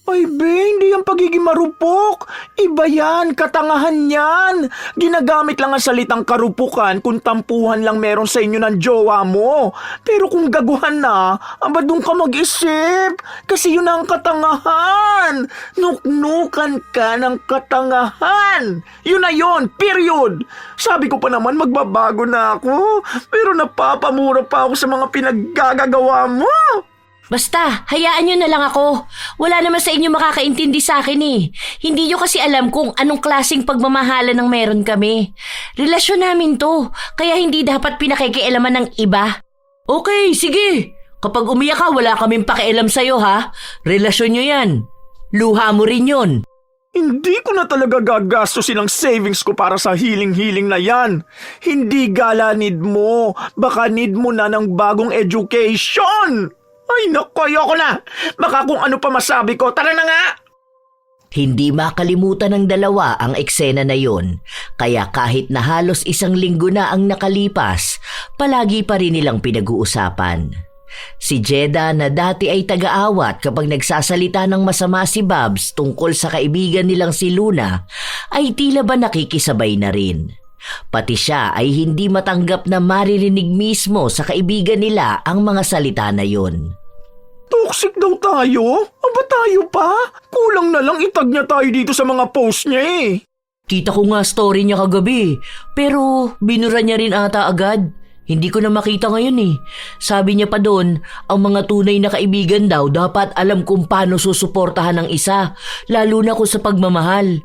[SPEAKER 2] Ay, be, hindi yan pagiging marupok. Iba yan, katangahan yan. Ginagamit lang ang salitang karupukan kung tampuhan lang meron sa inyo ng jowa mo. Pero kung gaguhan na, aba doon ka mag-isip. Kasi yun ang katangahan. Nuknukan ka ng katangahan. Yun na yun, period. Sabi ko pa naman magbabago na ako. Pero napapamura pa ako sa mga pinaggagawa mo.
[SPEAKER 3] Basta, hayaan nyo na lang ako. Wala naman sa inyo makakaintindi sa akin eh. Hindi nyo kasi alam kung anong klaseng pagmamahalan ang meron kami. Relasyon namin to, kaya hindi dapat pinakikialaman ng iba.
[SPEAKER 1] Okay, sige. Kapag umiyak ka, wala kaming pakialam sa'yo, ha? Relasyon nyo yan. Luha mo rin yun.
[SPEAKER 2] Hindi ko na talaga gagastusin ang savings ko para sa hiling-hiling na yan. Hindi gala need mo. Baka need mo na ng bagong education. Ay, naku, ayoko na. Baka kung ano pa masabi ko, tara na nga.
[SPEAKER 1] Hindi makalimutan ng dalawa ang eksena na yon, kaya kahit na halos 1 linggo na ang nakalipas, palagi pa rin nilang pinag-uusapan. Si Jeda na dati ay taga-awat kapag nagsasalita ng masama si Babs tungkol sa kaibigan nilang si Luna, ay tila ba nakikisabay na rin. Pati siya ay hindi matanggap na maririnig mismo sa kaibigan nila ang mga salita na yon.
[SPEAKER 2] Toxic daw tayo? Aba tayo pa? Kulang na lang itag niya tayo dito sa mga post niya eh.
[SPEAKER 1] Kita ko nga story niya kagabi, pero binura niya rin ata agad. Hindi ko na makita ngayon eh. Sabi niya pa doon, ang mga tunay na kaibigan daw dapat alam kung paano susuportahan ng isa, lalo na kung sa pagmamahal.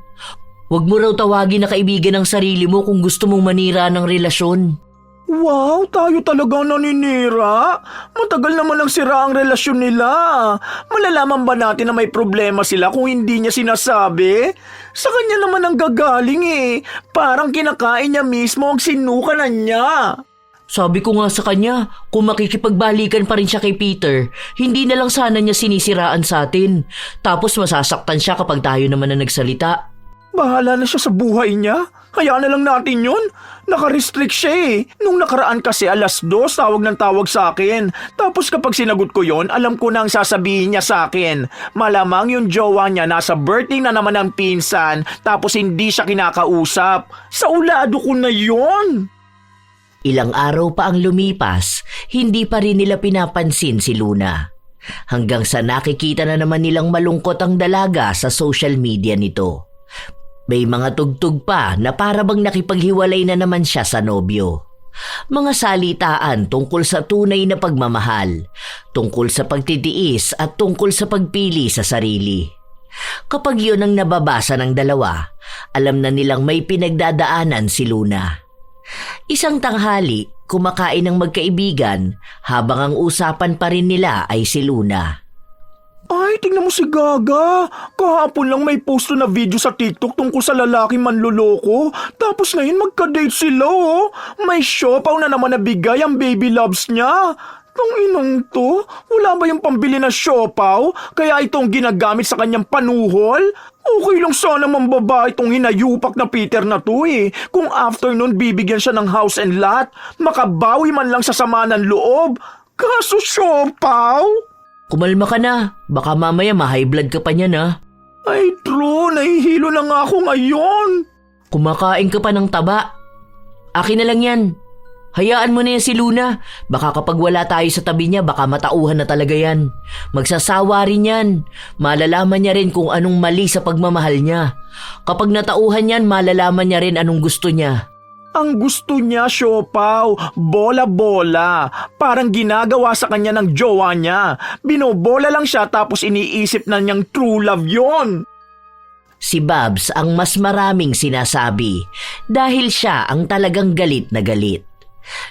[SPEAKER 1] Huwag mo raw tawagin na kaibigan ng sarili mo kung gusto mong manira ng relasyon.
[SPEAKER 2] Wow, tayo talaga naninira. Matagal naman ang sira ang relasyon nila. Malalaman ba natin na may problema sila kung hindi niya sinasabi? Sa kanya naman ang gagaling eh. Parang kinakain niya mismo ang sinukanan niya.
[SPEAKER 1] Sabi ko nga sa kanya, kung makikipagbalikan pa rin siya kay Peter, hindi na lang sana niya sinisiraan sa atin. Tapos masasaktan siya kapag tayo naman na nagsalita.
[SPEAKER 2] Bahala na siya sa buhay niya. Hayaan na lang natin yun. Naka-restrict siya eh. Nung nakaraan kasi 2:00, tawag ng tawag sa akin. Tapos kapag sinagot ko yon, alam ko na ang sasabihin niya sa akin. Malamang yung jowa niya nasa birthday na naman ng pinsan, tapos hindi siya kinakausap. Sa ulado ko na yon.
[SPEAKER 1] Ilang araw pa ang lumipas, hindi pa rin nila pinapansin si Luna. Hanggang sa nakikita na naman nilang malungkot ang dalaga sa social media nito. May mga tugtog pa na para bang nakipaghiwalay na naman siya sa nobyo. Mga salitaan tungkol sa tunay na pagmamahal, tungkol sa pagtitiis at tungkol sa pagpili sa sarili. Kapag yun ang nababasa ng dalawa, alam na nilang may pinagdadaanan si Luna. Isang tanghali, kumakain ng magkaibigan habang ang usapan pa rin nila ay si Luna.
[SPEAKER 2] Ay, tingnan mo si Gaga. Kahapon lang may post na video sa TikTok tungkol sa lalaking manloloko. Tapos ngayon magka-date sila oh. May siopaw na naman nabigay ang baby loves niya. Tong inong to, wala ba yung pambili na siopaw? Kaya itong ginagamit sa kanyang panuhol? Okay lang sana mambaba itong hinayupak na Peter na to eh. Kung after nun bibigyan siya ng house and lot, makabawi man lang sa sama ng loob. Kaso siopaw?
[SPEAKER 1] Kumalma ka na, baka mamaya ma-high blood ka pa niyan ha.
[SPEAKER 2] Ay true, nahihilo na nga ako ngayon.
[SPEAKER 1] Kumakain ka pa ng taba. Akin na lang yan. Hayaan mo na yan si Luna. Baka kapag wala tayo sa tabi niya, baka matauhan na talaga yan. Magsasawa rin yan. Malalaman niya rin kung anong mali sa pagmamahal niya. Kapag natauhan yan, malalaman niya rin anong gusto niya.
[SPEAKER 2] Ang gusto niya, Siopaw, bola-bola. Parang ginagawa sa kanya ng jowa niya. Binobola lang siya tapos iniisip na niyang true love yon.
[SPEAKER 1] Si Babs ang mas maraming sinasabi dahil siya ang talagang galit na galit.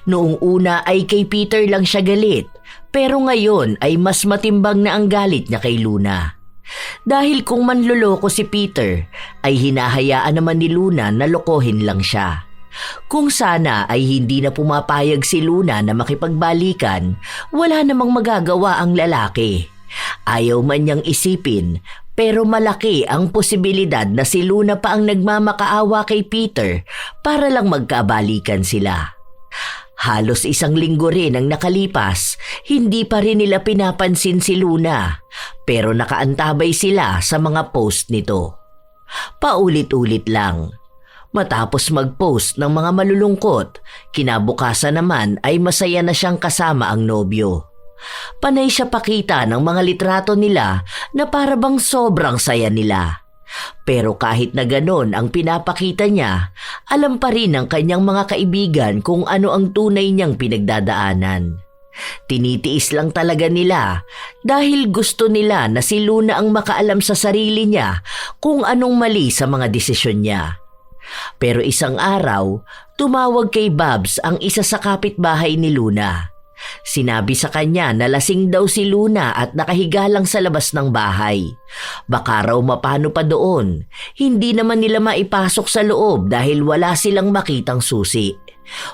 [SPEAKER 1] Noong una ay kay Peter lang siya galit, pero ngayon ay mas matimbang na ang galit niya kay Luna. Dahil kung manloloko si Peter, ay hinahayaan naman ni Luna na lokohin lang siya. Kung sana ay hindi na pumapayag si Luna na makipagbalikan, wala namang magagawa ang lalaki. Ayaw man niyang isipin, pero malaki ang posibilidad na si Luna pa ang nagmamakaawa kay Peter para lang magkabalikan sila. Halos 1 linggo rin ang nakalipas, hindi pa rin nila pinapansin si Luna, pero nakaantabay sila sa mga post nito. Paulit-ulit lang. Matapos mag-post ng mga malulungkot, kinabukasan naman ay masaya na siyang kasama ang nobyo. Panay siya pakita ng mga litrato nila na para bang sobrang saya nila. Pero kahit na ganon ang pinapakita niya, alam pa rin ng kanyang mga kaibigan kung ano ang tunay niyang pinagdadaanan. Tinitiis lang talaga nila dahil gusto nila na si Luna ang makaalam sa sarili niya kung anong mali sa mga desisyon niya. Pero isang araw, tumawag kay Babs ang isa sa kapitbahay ni Luna. Sinabi sa kanya na lasing daw si Luna at nakahiga lang sa labas ng bahay. Baka raw mapano pa doon. Hindi naman nila maipasok sa loob dahil wala silang makitang susi.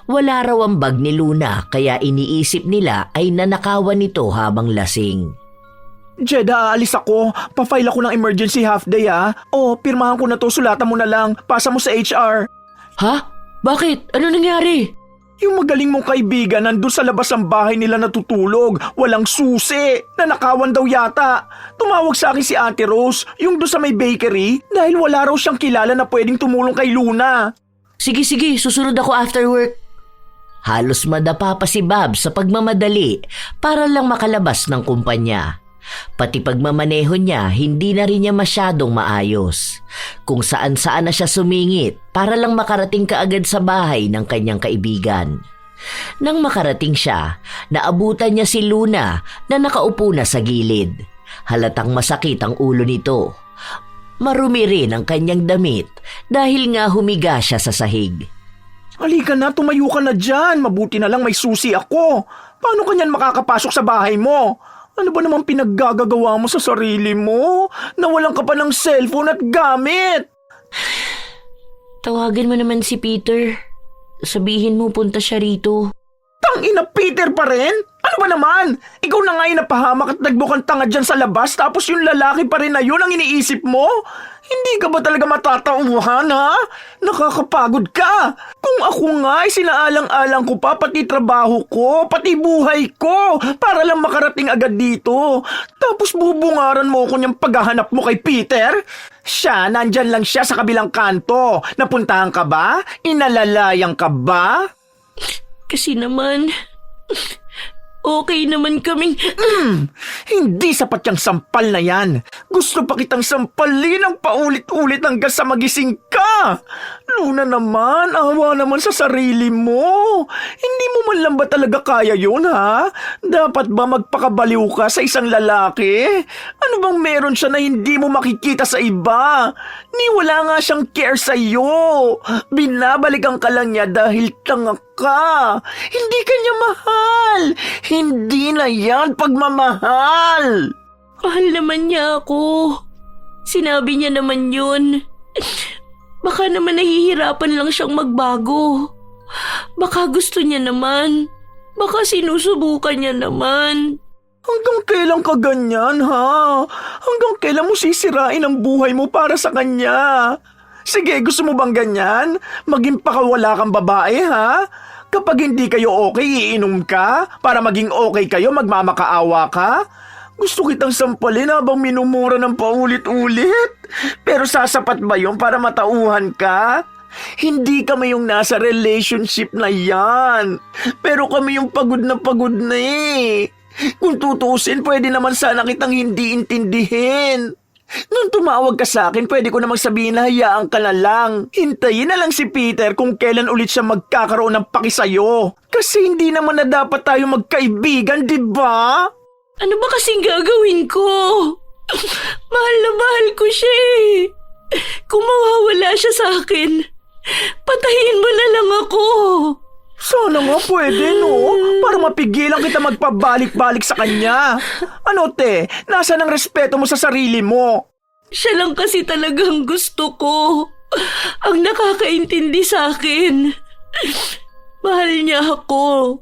[SPEAKER 1] Wala raw ang bag ni Luna kaya iniisip nila ay nanakawan nito habang lasing.
[SPEAKER 2] Jeda, aalis ako. Pa-file ako ng emergency half-day O, pirmahan ko na to, sulatan mo na lang. Pasa mo sa HR.
[SPEAKER 1] Ha? Bakit? Ano nangyari?
[SPEAKER 2] Yung magaling mong kaibigan nandun sa labas ng bahay nila natutulog. Walang susi. Nanakawan daw yata. Tumawag sa akin si Ate Rose, yung doon sa may bakery, dahil wala raw siyang kilala na pwedeng tumulong kay Luna.
[SPEAKER 1] Sige, susunod ako after work. Halos madapa pa si Bob sa pagmamadali para lang makalabas ng kumpanya. Pati pagmamaneho niya, hindi na rin niya masyadong maayos. Kung saan-saan na siya sumingit para lang makarating kaagad sa bahay ng kanyang kaibigan. Nang makarating siya, naabutan niya si Luna na nakaupo na sa gilid. Halatang masakit ang ulo nito. Marumi rin ang kanyang damit dahil nga humiga siya sa sahig.
[SPEAKER 2] Halika na, tumayo ka na dyan. Mabuti na lang may susi ako. Paano kanyan makakapasok sa bahay mo? Ano ba namang pinaggagawa mo sa sarili mo? Nawalan ka pa ng cellphone at gamit.
[SPEAKER 3] Tawagin mo naman si Peter. Sabihin mo punta siya rito.
[SPEAKER 2] Tangina, Peter pa rin? Ano ba naman? Ikaw na nga yung napahamak at nagbukang tanga dyan sa labas tapos yung lalaki pa rin na yun ang iniisip mo? Hindi ka ba talaga matatauhan, ha? Nakakapagod ka. Kung ako nga ay sinaalang-alang ko pa pati trabaho ko, pati buhay ko para lang makarating agad dito. Tapos bubungaran mo ko niyang paghahanap mo kay Peter? Siya, nandyan lang siya sa kabilang kanto. Napuntahan ka ba? Inalalayang ka ba?
[SPEAKER 3] Kasi naman, okay naman kaming...
[SPEAKER 2] Hindi sapat yung sampal na yan. Gusto pa kitang sampalin ng paulit-ulit hanggang sa magising ka. Luna naman, awa naman sa sarili mo. Hindi mo man lang ba talaga kaya yun, ha? Dapat ba magpakabaliw ka sa isang lalaki? Ano bang meron siya na hindi mo makikita sa iba? Ni wala nga siyang care sa iyo. Binabalikan ka lang niya dahil tanga ka. Hindi ka niya mahal. Hindi na yan pagmamahal.
[SPEAKER 3] Mahal naman niya ako. Sinabi niya naman yun. Baka naman nahihirapan lang siyang magbago. Baka gusto niya naman. Baka sinusubukan niya naman.
[SPEAKER 2] Hanggang kailan ka ganyan, ha? Hanggang kailan mo sisirain ang buhay mo para sa kanya? Sige, gusto mo bang ganyan? Maging pakawala kang babae, ha? Kapag hindi kayo okay, iinom ka? Para maging okay kayo, magmamakaawa ka? Gusto kitang sampalin habang minumura ng paulit-ulit? Pero sasapat ba yun para matauhan ka? Hindi kami yung nasa relationship na yan. Pero kami yung pagod na eh. Kung tutusin, pwede naman sana kitang hindi intindihin. Nung tumawag ka sa akin, pwede ko namang sabihin na hayaan ka na lang. Hintayin na lang si Peter kung kailan ulit siya magkakaroon ng paki sa'yo. Kasi hindi naman na dapat tayo magkaibigan, di ba?
[SPEAKER 3] Ano ba kasing gagawin ko? Mahal na mahal ko siya eh. Kung mawawala siya sa akin, patayin mo na lang ako.
[SPEAKER 2] Sana nga pwede, no? Para mapigilan kita magpabalik-balik sa kanya. Ano, te? Nasaan ang respeto mo sa sarili mo?
[SPEAKER 3] Siya lang kasi talagang gusto ko. Ang nakakaintindi sa akin. Mahal niya ako.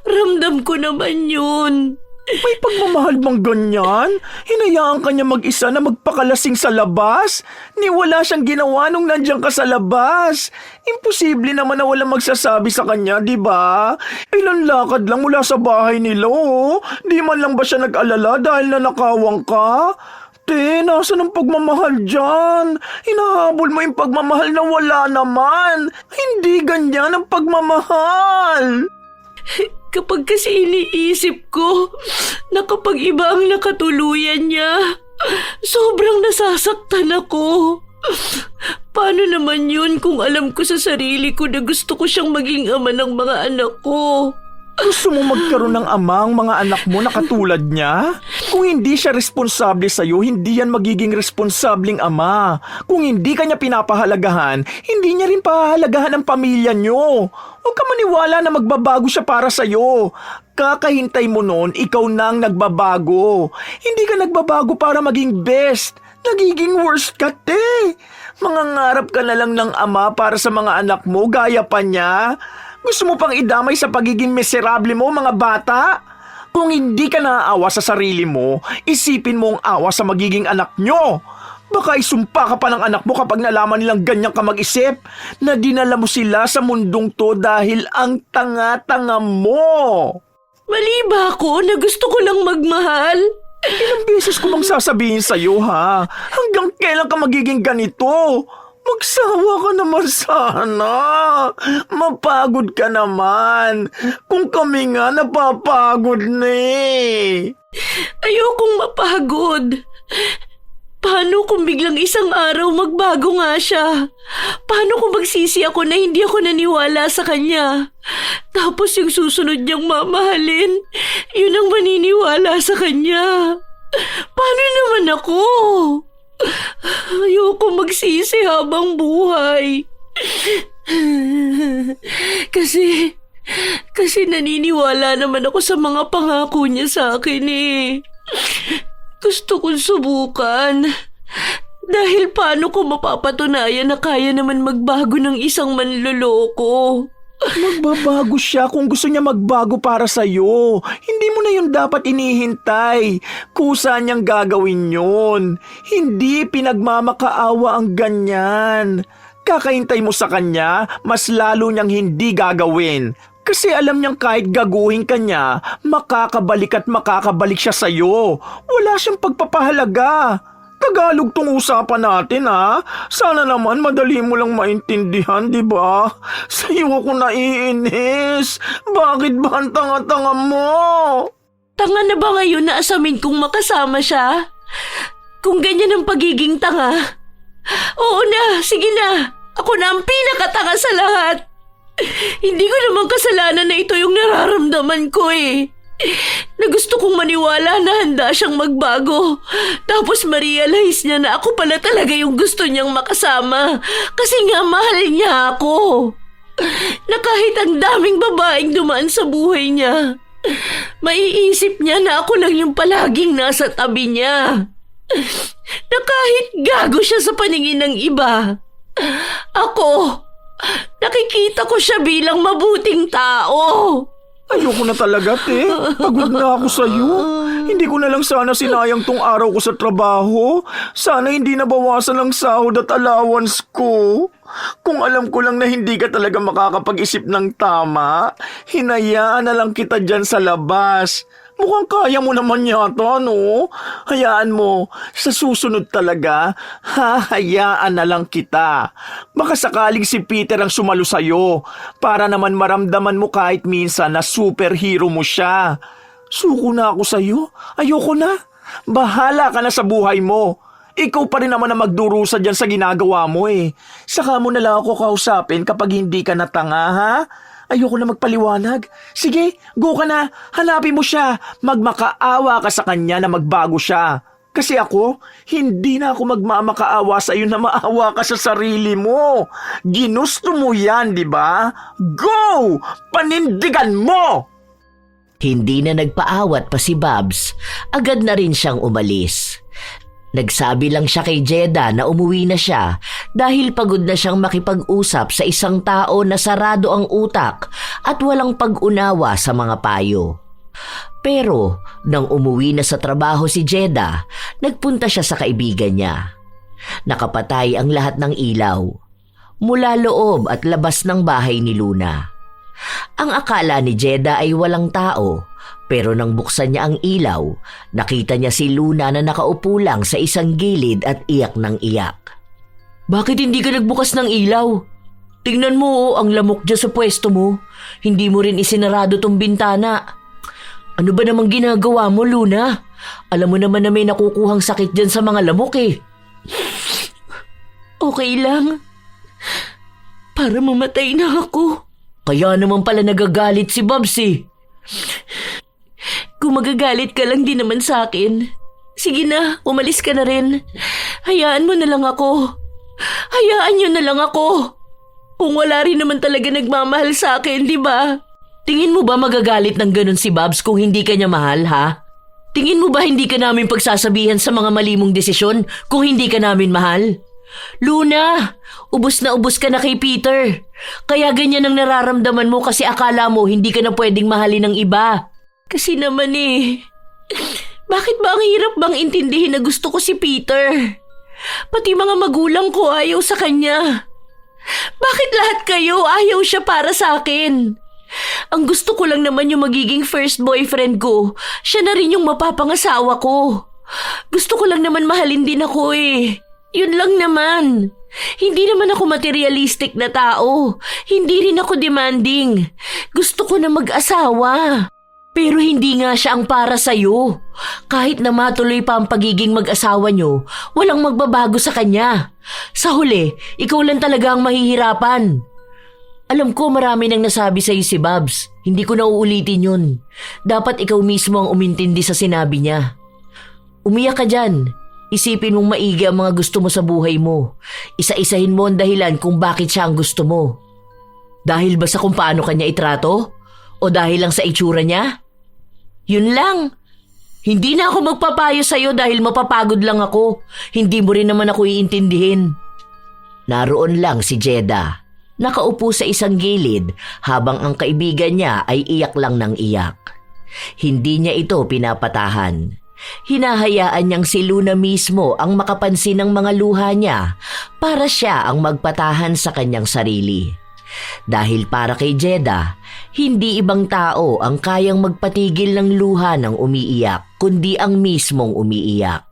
[SPEAKER 3] Ramdam ko naman yun.
[SPEAKER 2] May pagmamahal bang ganyan? Hinayaan ka niya mag-isa na magpakalasing sa labas? Ni wala siyang ginawa nung nandiyan ka sa labas. Imposible naman na walang magsasabi sa kanya, di ba? Ilan lakad lang mula sa bahay nila, oh. Di man lang ba siya nag-alala dahil nanakawang ka? Te, nasan ang pagmamahal dyan? Hinahabol mo yung pagmamahal na wala naman. Hindi ganyan ang pagmamahal.
[SPEAKER 3] Kapag kasi iniisip ko na kapag iba ang nakatuluyan niya, sobrang nasasaktan ako. Paano naman yun kung alam ko sa sarili ko na gusto ko siyang maging ama ng mga anak ko?
[SPEAKER 2] Gusto mo magkaroon ng ama ang mga anak mo na katulad niya? Kung hindi siya responsable sa'yo, hindi yan magiging responsableng ama. Kung hindi ka niya pinapahalagahan, hindi niya rin pahalagahan ang pamilya niyo. Huwag ka maniwala na magbabago siya para sa'yo. Kakahintay mo nun, ikaw na ang nagbabago. Hindi ka nagbabago para maging best. Nagiging worst ka, te. Mangangarap ka na lang ng ama para sa mga anak mo, gaya pa niya. Gusto mo pang idamay sa pagiging miserable mo, mga bata? Kung hindi ka naaawa sa sarili mo, isipin mo ang awa sa magiging anak nyo. Baka isumpa ka pa ng anak mo kapag nalaman nilang ganyan ka mag-isip na dinala mo sila sa mundong to dahil ang tanga-tanga mo.
[SPEAKER 3] Mali ba ako na gusto ko lang magmahal?
[SPEAKER 2] Ilang beses ko bang sasabihin sa'yo, ha? Hanggang kailan ka magiging ganito? Magsawa ka naman sana. Mapagod ka naman. Kung kami nga napapagod na eh.
[SPEAKER 3] Ayokong mapagod. Paano kung biglang isang araw magbago nga siya? Paano kung magsisi ako na hindi ako naniwala sa kanya? Tapos yung susunod niyang mamahalin, yun ang maniniwala sa kanya. Paano naman ako? Ayoko magsisi habang buhay. Kasi naniniwala naman ako sa mga pangako niya sa akin eh. Gusto kong subukan. Dahil paano ko mapapatunayan na kaya naman magbago ng isang manloloko?
[SPEAKER 2] Magbabago siya kung gusto niya magbago para sa'yo. Hindi mo na yun dapat inihintay. Kusa niyang gagawin yun. Hindi pinagmamakaawa ang ganyan. Kakahintay mo sa kanya, mas lalo niyang hindi gagawin. Kasi alam niyang kahit gaguhin ka niya, makakabalik at makakabalik siya sa'yo. Wala siyang pagpapahalaga. Tagalog tong usapan natin, ha? Sana naman madali mo lang maintindihan, di ba? Sa'yo ako naiinis. Bakit ba ang tanga-tanga mo?
[SPEAKER 3] Tanga na ba ngayon na asamin kong makasama siya? Kung ganyan ang pagiging tanga. Oo na, sige na. Ako na ang pinakatanga sa lahat. Hindi ko naman kasalanan na ito yung nararamdaman ko eh. Na gusto kong maniwala na handa siyang magbago. Tapos ma-realize niya na ako pala talaga yung gusto niyang makasama. Kasi nga mahal niya ako. Na kahit ang daming babaeng dumaan sa buhay niya, maiisip niya na ako lang yung palaging nasa tabi niya. Na kahit gago siya sa paningin ng iba, ako, nakikita ko siya bilang mabuting tao.
[SPEAKER 2] Ayoko na talaga, te. Pagod na ako sa'yo. Hindi ko na lang sana sinayang tong araw ko sa trabaho. Sana hindi nabawasan ang sahod at allowance ko. Kung alam ko lang na hindi ka talaga makakapag-isip ng tama, hinayaan na lang kita dyan sa labas. Mukhang kaya mo naman yata, no? Hayaan mo, sa susunod talaga, hahayaan na lang kita. Baka sakaling si Peter ang sumalo sa'yo, para naman maramdaman mo kahit minsan na superhero mo siya. Suko na ako sa'yo, ayoko na. Bahala ka na sa buhay mo. Ikaw pa rin naman ang magdurusa dyan sa ginagawa mo eh. Saka mo na lang ako kausapin kapag hindi ka natanga, ha? Ayoko na magpaliwanag. Sige, go ka na. Hanapin mo siya. Magmakaawa ka sa kanya na magbago siya. Kasi ako, hindi na ako magmamakaawa sa iyo na maawa ka sa sarili mo. Ginusto mo yan, di ba? Go! Panindigan mo!
[SPEAKER 1] Hindi na nagpaawat pa si Babs, agad na rin siyang umalis. Nagsabi lang siya kay Jeda na umuwi na siya dahil pagod na siyang makipag-usap sa isang tao na sarado ang utak at walang pag-unawa sa mga payo. Pero nang umuwi na sa trabaho si Jeda, nagpunta siya sa kaibigan niya. Nakapatay ang lahat ng ilaw, mula loob at labas ng bahay ni Luna. Ang akala ni Jeda ay walang tao, pero nang buksan niya ang ilaw, nakita niya si Luna na nakaupo lang sa isang gilid at iyak ng iyak. Bakit hindi ka nagbukas ng ilaw? Tingnan mo ang lamok dyan sa pwesto mo. Hindi mo rin isinarado tong bintana. Ano ba namang ginagawa mo, Luna? Alam mo naman na may nakukuhang sakit dyan sa mga lamok eh. Okay lang. Para mamatay na ako. Kaya naman pala nagagalit si Babs eh. Kung magagalit ka lang din naman sa akin, sige na, umalis ka na rin. Hayaan mo na lang ako. Hayaan niyo na lang ako. Kung wala rin naman talaga nagmamahal sa akin, di ba? Tingin mo ba magagalit ng ganun si Babs kung hindi ka niya mahal, ha? Tingin mo ba hindi ka namin pagsasabihan sa mga mali mong desisyon kung hindi ka namin mahal? Luna, ubos na ubos ka na kay Peter. Kaya ganyan ang nararamdaman mo kasi akala mo hindi ka na pwedeng mahalin ng iba. Kasi naman bakit ba ang hirap bang intindihin na gusto ko si Peter? Pati mga magulang ko ayaw sa kanya. Bakit lahat kayo ayaw siya para sa akin? Ang gusto ko lang naman yung magiging first boyfriend ko. Siya na rin yung mapapangasawa ko. Gusto ko lang naman mahalin din ako eh. Yun lang naman. Hindi naman ako materialistic na tao. Hindi rin ako demanding. Gusto ko na mag-asawa. Pero hindi nga siya ang para sa'yo. Kahit na matuloy pa ang pagiging mag-asawa nyo, walang magbabago sa kanya. Sa huli, ikaw lang talaga ang mahihirapan. Alam ko marami nang nasabi sa'yo si Babs. Hindi ko na uulitin yun. Dapat ikaw mismo ang umintindi sa sinabi niya. Umiyak ka dyan. Isipin mong maigi ang mga gusto mo sa buhay mo. Isa-isahin mo ang dahilan kung bakit siya ang gusto mo. Dahil ba sa kung paano kanya itrato? O dahil lang sa itsura niya? Yun lang. Hindi na ako magpapayo sa'yo dahil mapapagod lang ako. Hindi mo rin naman ako iintindihin. Naroon lang si Jeda. Nakaupo sa isang gilid habang ang kaibigan niya ay iyak lang ng iyak. Hindi niya ito pinapatahan. Hinahayaan niyang si Luna mismo ang makapansin ng mga luha niya para siya ang magpatahan sa kanyang sarili. Dahil para kay Jeda, hindi ibang tao ang kayang magpatigil ng luha ng umiiyak kundi ang mismong umiiyak.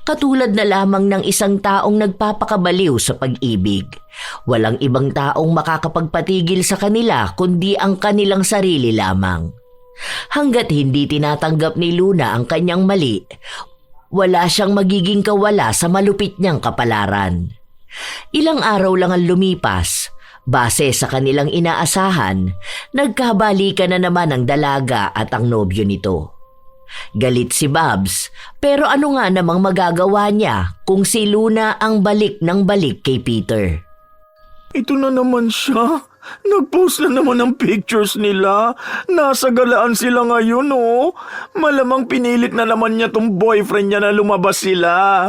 [SPEAKER 1] Katulad na lamang ng isang taong nagpapakabaliw sa pag-ibig. Walang ibang taong makakapagpatigil sa kanila kundi ang kanilang sarili lamang. Hanggat hindi tinatanggap ni Luna ang kanyang mali, wala siyang magiging kawala sa malupit niyang kapalaran. Ilang araw lang ang lumipas, base sa kanilang inaasahan, nagkabalikan na naman ang dalaga at ang nobyo nito. Galit si Babs, pero ano nga namang magagawa niya kung si Luna ang balik ng balik kay Peter?
[SPEAKER 2] Ito na naman siya. Nag-post na naman ng pictures nila. Nasa galaan sila ngayon, oh. Malamang pinilit na naman niya tong boyfriend niya na lumabas sila.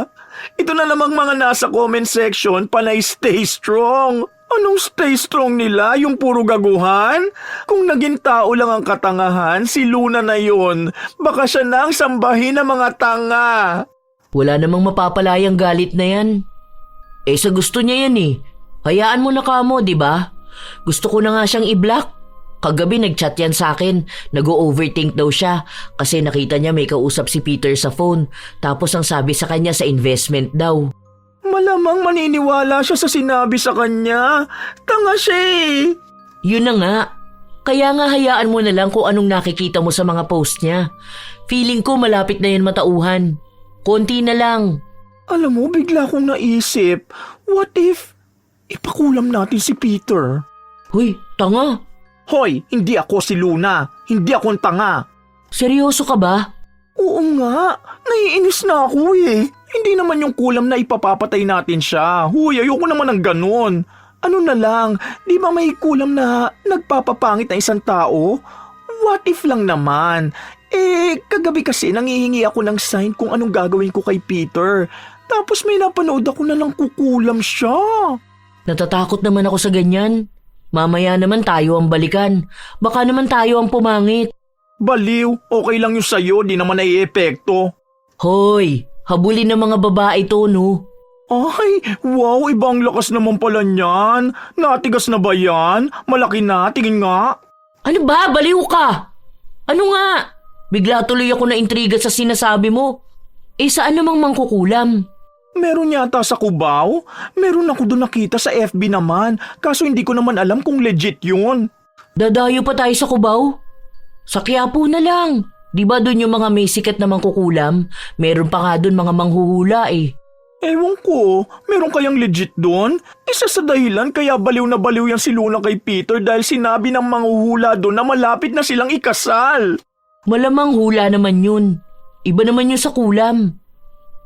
[SPEAKER 2] Ito na namang mga nasa comment section, panay stay strong. Anong stay strong nila? Yung puro gaguhan? Kung naging tao lang ang katangahan, si Luna na yun. Baka siya na ang sambahin ng mga tanga.
[SPEAKER 1] Wala namang mapapalayang galit na yan. Sa gusto niya yan eh. Hayaan mo na kamo, di ba? Gusto ko na nga siyang i-block. Kagabi nag-chat yan sa akin. Nag-overthink daw siya kasi nakita niya may kausap si Peter sa phone. Tapos ang sabi sa kanya sa investment daw.
[SPEAKER 2] Malamang maniniwala siya sa sinabi sa kanya. Tanga siya eh.
[SPEAKER 1] Yun na nga. Kaya nga hayaan mo na lang kung anong nakikita mo sa mga post niya. Feeling ko malapit na yan matauhan. Konti na lang.
[SPEAKER 2] Alam mo, bigla kong naisip, what if ipakulam natin si Peter?
[SPEAKER 1] Hoy, tanga.
[SPEAKER 2] Hoy, hindi ako si Luna. Hindi ako ang tanga.
[SPEAKER 1] Seryoso ka ba?
[SPEAKER 2] Oo nga, naiinis na ako eh. Hindi naman yung kulam na ipapapatay natin siya. Huy, ayoko naman ng ganun. Ano na lang, di ba may kulam na nagpapapangit na isang tao? What if lang naman? Kagabi kasi nangihingi ako ng sign kung anong gagawin ko kay Peter. Tapos may napanood ako na lang kukulam siya.
[SPEAKER 1] Natatakot naman ako sa ganyan. Mamaya naman tayo ang balikan. Baka naman tayo ang pumangit.
[SPEAKER 2] Baliw, okay lang yung sayo, di naman naiepekto.
[SPEAKER 1] Hoy, habulin ng mga babae to, no?
[SPEAKER 2] Ay, wow, ibang lakas naman pala niyan. Natigas na ba yan? Malaki na, tingin nga.
[SPEAKER 1] Ano ba? Baliw ka! Ano nga? Bigla tuloy ako na intriga sa sinasabi mo. Saan namang mangkukulam?
[SPEAKER 2] Meron yata sa Cubao. Meron ako doon nakita sa FB naman. Kaso hindi ko naman alam kung legit yun.
[SPEAKER 1] Dadayo pa tayo sa Cubao? Sa Quiapo na lang. Di ba doon yung mga may sikat na mangkukulam? Meron pa nga doon mga manghuhula eh.
[SPEAKER 2] Ewan ko, meron kayang legit doon? Isa sa dahilan kaya baliw na baliw yan si Luna kay Peter dahil sinabi ng manghuhula doon na malapit na silang ikasal.
[SPEAKER 1] Malamang hula naman yun. Iba naman yun sa kulam.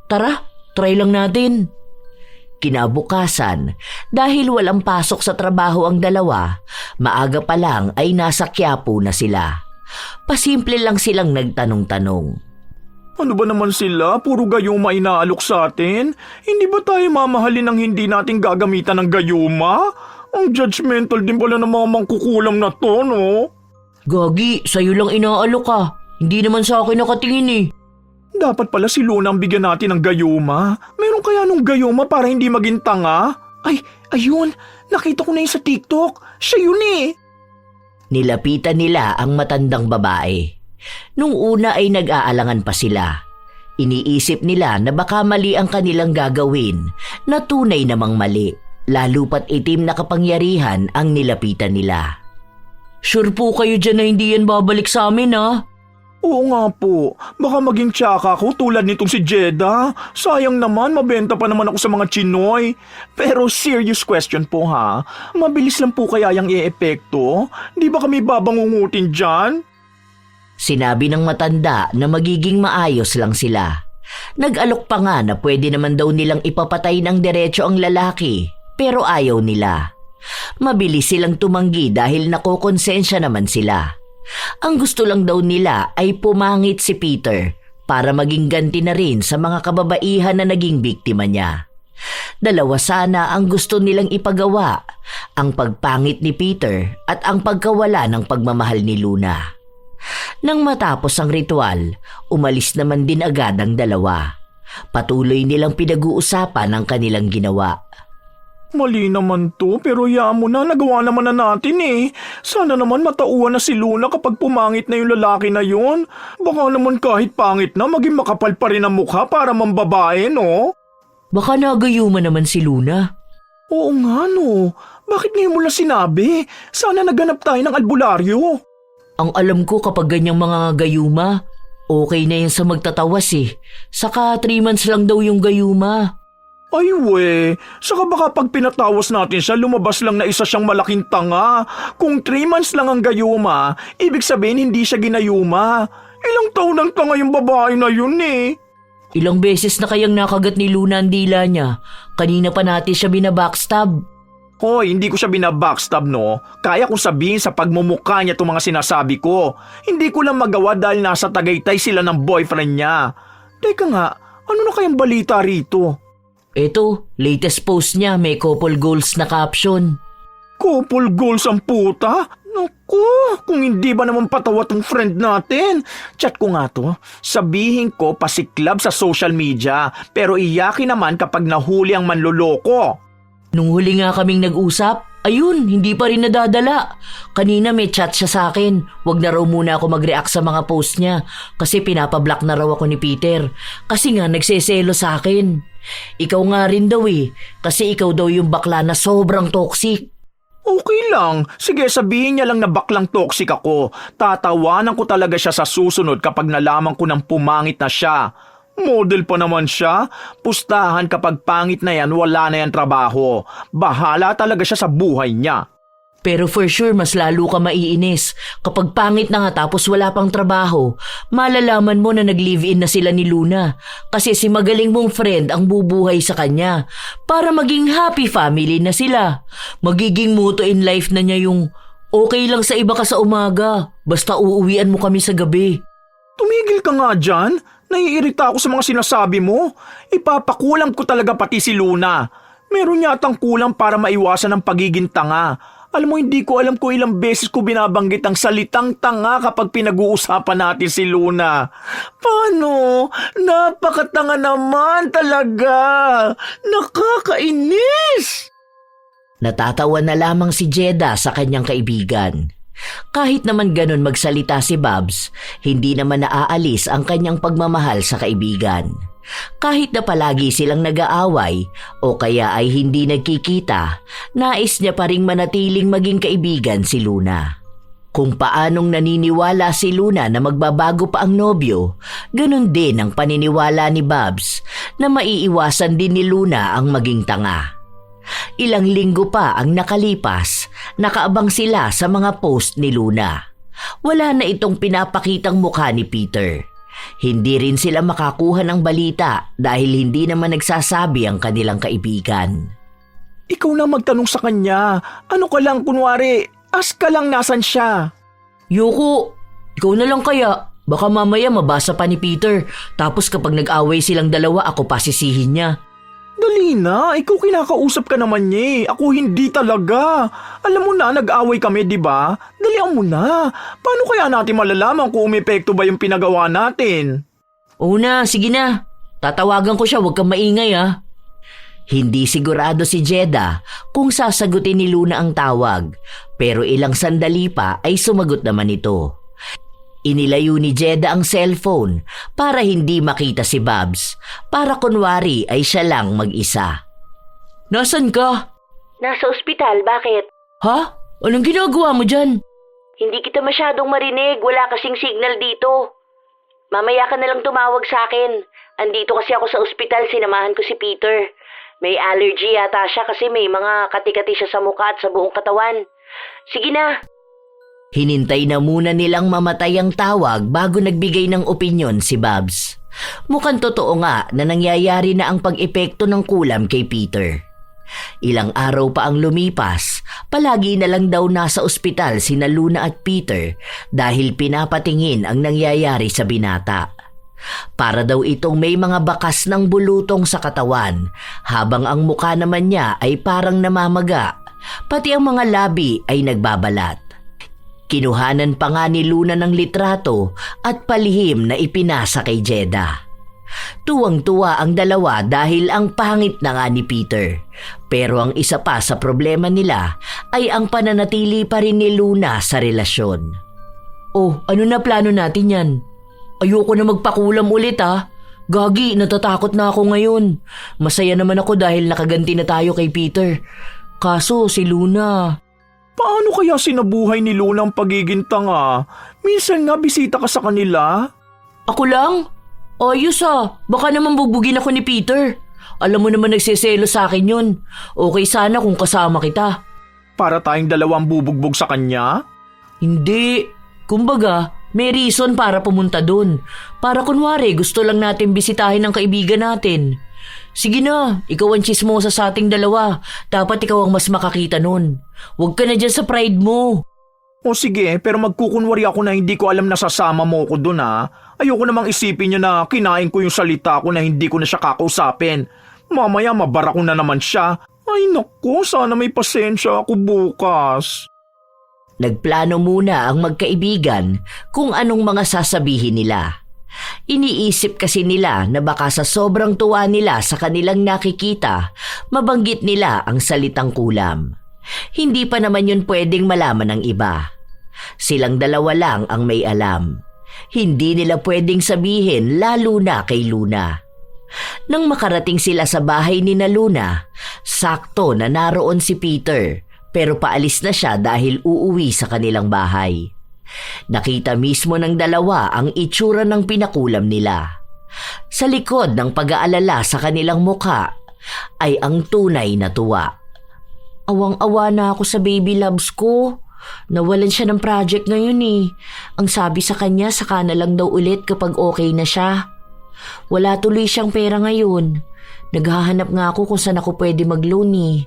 [SPEAKER 1] Tara, try lang natin. Kinabukasan, dahil walang pasok sa trabaho ang dalawa, maaga pa lang ay nasa Quiapo na sila. Pasimple lang silang nagtanong-tanong.
[SPEAKER 2] Ano ba naman sila? Puro gayuma inaalok sa atin? Hindi ba tayo mamahalin ng hindi natin gagamitan ng gayuma? Ang judgmental din pala ng mga mangkukulam na to, no?
[SPEAKER 1] Gagi, sa'yo lang inaalok ka. Hindi naman sa akin nakatingin eh.
[SPEAKER 2] Dapat pala si Luna ang bigyan natin ng gayuma. Meron kaya nung gayuma para hindi maging tanga? Ay, ayun. Nakita ko na yun sa TikTok. Siya yun eh.
[SPEAKER 1] Nilapitan nila ang matandang babae. Nung una ay nag-aalangan pa sila. Iniisip nila na baka mali ang kanilang gagawin, na tunay namang mali, lalo pat itim na kapangyarihan ang nilapitan nila. Sure po kayo dyan na hindi yan babalik sa amin, ha?
[SPEAKER 2] Oo nga po. Baka maging tsaka ko tulad nitong si Jeda. Sayang naman, mabenta pa naman ako sa mga Chinoy. Pero serious question po ha. Mabilis lang po kaya yung e-epekto? Di ba kami babangungutin dyan?
[SPEAKER 1] Sinabi ng matanda na magiging maayos lang sila. Nag-alok pa nga na pwede naman daw nilang ipapatay ng diretso ang lalaki, pero ayaw nila. Mabilis silang tumanggi dahil nakokonsensya naman sila. Ang gusto lang daw nila ay pumangit si Peter para maging ganti na rin sa mga kababaihan na naging biktima niya. Dalawa sana ang gusto nilang ipagawa, ang pagpangit ni Peter at ang pagkawala ng pagmamahal ni Luna. Nang matapos ang ritual, umalis naman din agad ang dalawa. Patuloy nilang pinag-uusapan ang kanilang ginawa.
[SPEAKER 2] Mali naman to, pero hayaan mo na, nagawa naman na natin eh. Sana naman matauhan na si Luna kapag pumangit na yung lalaki na yun. Baka naman kahit pangit na, maging makapal pa rin ang mukha para mambabae, no?
[SPEAKER 1] Baka nagayuma naman si Luna.
[SPEAKER 2] Oo nga no, bakit ngayon mo lang sinabi? Sana naganap tayo ng albularyo.
[SPEAKER 1] Ang alam ko kapag ganyang mga gayuma, okay na yan sa magtatawas eh. Saka 3 months lang daw yung gayuma.
[SPEAKER 2] Ay we, saka baka pag pinatawas natin siya, lumabas lang na isa siyang malaking tanga. Kung 3 months lang ang gayuma, ibig sabihin hindi siya ginayuma. Ilang taon ang tanga yung babae na yun eh.
[SPEAKER 1] Ilang beses na kayang nakagat ni Luna ang dila niya. Kanina pa natin siya binabackstab.
[SPEAKER 2] Hoy, hindi ko siya binabackstab no. Kaya kong sabihin sa pagmumukha niya itong mga sinasabi ko. Hindi ko lang magawa dahil nasa Tagaytay sila ng boyfriend niya. Teka nga, ano na kayang balita rito?
[SPEAKER 1] Eto, latest post niya may couple goals na caption.
[SPEAKER 2] Couple goals ang puta? Naku, kung hindi ba naman patawa tong friend natin? Chat ko nga to. Sabihin ko pasiklab sa social media, pero iyakin naman kapag nahuli ang manloloko.
[SPEAKER 1] Nung huli nga kaming nag-usap, Ayun, hindi pa rin nadadala. Kanina may chat siya sa akin. Huwag na raw muna ako mag-react sa mga post niya kasi pinapablock na raw ako ni Peter. Kasi nga nagseselo sa akin. Ikaw nga rin daw kasi ikaw daw yung bakla na sobrang toxic.
[SPEAKER 2] Okay lang. Sige, sabihin niya lang na baklang toxic ako. Tatawanan ko talaga siya sa susunod kapag nalaman ko ng pumangit na siya. Model pa naman siya. Pustahan kapag pangit na yan, wala na yan trabaho. Bahala talaga siya sa buhay niya.
[SPEAKER 1] Pero for sure, mas lalo ka maiinis. Kapag pangit na nga tapos wala pang trabaho, malalaman mo na nag-live-in na sila ni Luna. Kasi si magaling mong friend ang bubuhay sa kanya. Para maging happy family na sila. Magiging motto in life na niya yung, okay lang sa iba ka sa umaga, basta uuwian mo kami sa gabi.
[SPEAKER 2] Tumigil ka nga dyan. Naiirita ako sa mga sinasabi mo. Ipapakulam ko talaga pati si Luna. Meron yatang kulang para maiwasan ang pagiging tanga. Alam mo, hindi ko alam kung ilang beses ko binabanggit ang salitang tanga kapag pinag-uusapan natin si Luna. Paano? Napakatanga naman talaga. Nakakainis!
[SPEAKER 1] Natatawa na lamang si Jeda sa kanyang kaibigan. Kahit naman ganun magsalita si Babs, hindi naman naaalis ang kanyang pagmamahal sa kaibigan. Kahit na palagi silang nag-aaway o kaya ay hindi nagkikita, nais niya pa ring manatiling maging kaibigan si Luna. Kung paanong naniniwala si Luna na magbabago pa ang nobyo, ganun din ang paniniwala ni Babs na maiiwasan din ni Luna ang maging tanga. Ilang linggo pa ang nakalipas, nakaabang sila sa mga post ni Luna. Wala na itong pinapakitang mukha ni Peter. Hindi rin sila makakuha ng balita dahil hindi naman nagsasabi ang kanilang kaibigan.
[SPEAKER 2] Ikaw na magtanong sa kanya. Ano ka lang kunwari, ask ka lang nasan siya.
[SPEAKER 1] Yoko, ikaw na lang kaya. Baka mamaya mabasa pa ni Peter. Tapos kapag nag-away silang dalawa, ako pasisihin niya.
[SPEAKER 2] Dali na, ikaw kinakausap ka naman niya eh. Ako hindi talaga. Alam mo na, nag-away kami, di ba? Dalian mo na. Paano kaya natin malalaman kung umepekto ba yung pinagawa natin?
[SPEAKER 1] Oo na, sige na. Tatawagan ko siya, huwag kang maingay ah. Hindi sigurado si Jeda kung sasagutin ni Luna ang tawag, pero ilang sandali pa ay sumagot naman ito. Inilayo ni Jeda ang cellphone para hindi makita si Babs, para kunwari ay siya lang mag-isa. Nasaan ka?
[SPEAKER 3] Nasa ospital, bakit?
[SPEAKER 1] Ha? Anong ginagawa mo dyan?
[SPEAKER 3] Hindi kita masyadong marinig, wala kasing signal dito. Mamaya ka na lang tumawag sa akin. Andito kasi ako sa ospital, sinamahan ko si Peter. May allergy yata siya kasi may mga kati-kati siya sa mukha at sa buong katawan. Sige na.
[SPEAKER 1] Hinintay na muna nilang mamatay ang tawag bago nagbigay ng opinyon si Babs. Mukhang totoo nga na nangyayari na ang pag-epekto ng kulam kay Peter. Ilang araw pa ang lumipas, palagi na lang daw nasa ospital sina Luna at Peter dahil pinapatingin ang nangyayari sa binata. Para daw itong may mga bakas ng bulutong sa katawan, habang ang mukha naman niya ay parang namamaga, pati ang mga labi ay nagbabalat. Kinuhanan pa nga ni Luna ng litrato at palihim na ipinasa kay Jeda. Tuwang-tuwa ang dalawa dahil ang pangit na nga ni Peter. Pero ang isa pa sa problema nila ay ang pananatili pa rin ni Luna sa relasyon. Oh, ano na plano natin yan? Ayoko na magpakulam ulit ah. Gagi, natatakot na ako ngayon. Masaya naman ako dahil nakaganti na tayo kay Peter. Kaso si Luna...
[SPEAKER 2] Paano kaya sinabuhay ni Luna ang pagiging tanga? Minsan nga bisita ka sa kanila.
[SPEAKER 1] Ako lang? Ayos ah, baka naman bubugin ako ni Peter. Alam mo naman nagseselo sa akin yun. Okay sana kung kasama kita.
[SPEAKER 2] Para tayong dalawang bubugbog sa kanya?
[SPEAKER 1] Hindi. Kumbaga, may reason para pumunta dun. Para kunwari gusto lang natin bisitahin ang kaibigan natin. Sige na, ikaw ang chismosa sa ating dalawa. Dapat ikaw ang mas makakita nun. Huwag ka na dyan sa pride mo.
[SPEAKER 2] O sige, pero magkukunwari ako na hindi ko alam na sasama mo ko dun ha. Ayoko namang isipin niya na kinain ko yung salita ko na hindi ko na siya kakausapin. Mamaya mabara ko na naman siya. Ay naku, sana may pasensya ako bukas.
[SPEAKER 1] Nagplano muna ang magkaibigan kung anong mga sasabihin nila. Iniisip kasi nila na baka sa sobrang tuwa nila sa kanilang nakikita, mabanggit nila ang salitang kulam. Hindi pa naman yun pwedeng malaman ng iba. Silang dalawa lang ang may alam. Hindi nila pwedeng sabihin lalo na kay Luna. Nang makarating sila sa bahay ni na Luna, sakto na naroon si Peter pero paalis na siya dahil uuwi sa kanilang bahay. Nakita mismo ng dalawa ang itsura ng pinakulam nila. Sa likod ng pag-aalala sa kanilang mukha ay ang tunay na tuwa. Awang-awa na ako sa baby loves ko. Nawalan siya ng project ngayon eh. Ang sabi sa kanya, saka na lang daw ulit kapag okay na siya. Wala tuloy siyang pera ngayon. Naghahanap nga ako kung saan ako pwede mag-loan eh.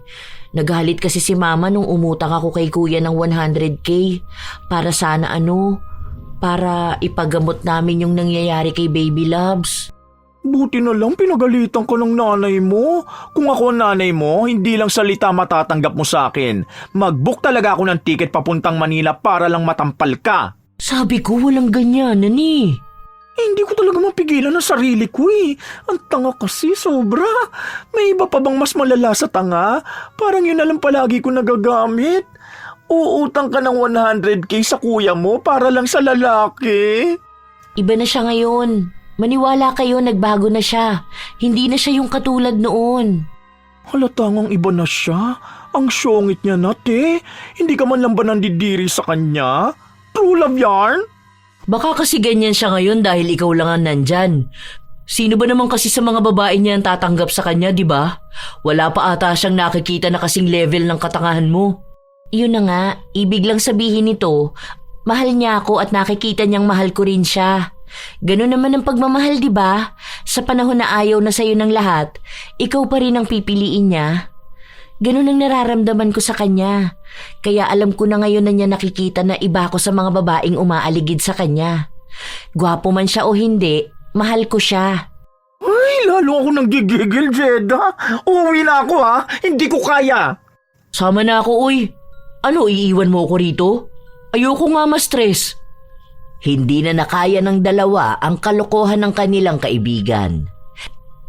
[SPEAKER 1] Naghalit kasi si mama nung umutang ako kay kuya ng 100K para sana para ipagamot namin yung nangyayari kay baby loves.
[SPEAKER 2] Buti na lang pinagalitan ka ng nanay mo. Kung ako ang nanay mo, hindi lang salita matatanggap mo sa akin. Mag-book talaga ako ng ticket papuntang Manila para lang matampal ka.
[SPEAKER 1] Sabi ko walang ganyan, nani.
[SPEAKER 2] Hindi ko talaga mapigilan ang sarili ko eh. Ang tanga kasi, sobra. May iba pa bang mas malala sa tanga? Parang yun na lang palagi ko nagagamit. Uutang ka ng 100K sa kuya mo para lang sa lalaki.
[SPEAKER 1] Iba na siya ngayon. Maniwala kayo, nagbago na siya. Hindi na siya yung katulad noon.
[SPEAKER 2] Halatang iba na siya. Ang syongit niya na, te. Hindi ka man lang ba nandidiri sa kanya? True love yarn?
[SPEAKER 1] Baka kasi ganyan siya ngayon dahil ikaw lang ang nandyan. Sino ba naman kasi sa mga babae niya ang tatanggap sa kanya, di ba? Wala pa ata siyang nakikita na kasing level ng katangahan mo. Yun na nga, ibig lang sabihin nito, mahal niya ako at nakikita niyang mahal ko rin siya. Ganun naman ang pagmamahal, di ba? Sa panahon na ayaw na sa'yo ng lahat, ikaw pa rin ang pipiliin niya. Ganun ang nararamdaman ko sa kanya. Kaya alam ko na ngayon na niya nakikita na iba ko sa mga babaeng umaaligid sa kanya. Gwapo man siya o hindi, mahal ko siya.
[SPEAKER 2] Ay, lalo ako nang gigigil, Jeda. Uuwi na ako ha. Hindi ko kaya.
[SPEAKER 1] Sama na ako, uy. Ano, iiwan mo ko rito? Ayoko nga ma-stress. Hindi na nakaya ng dalawa ang kalokohan ng kanilang kaibigan.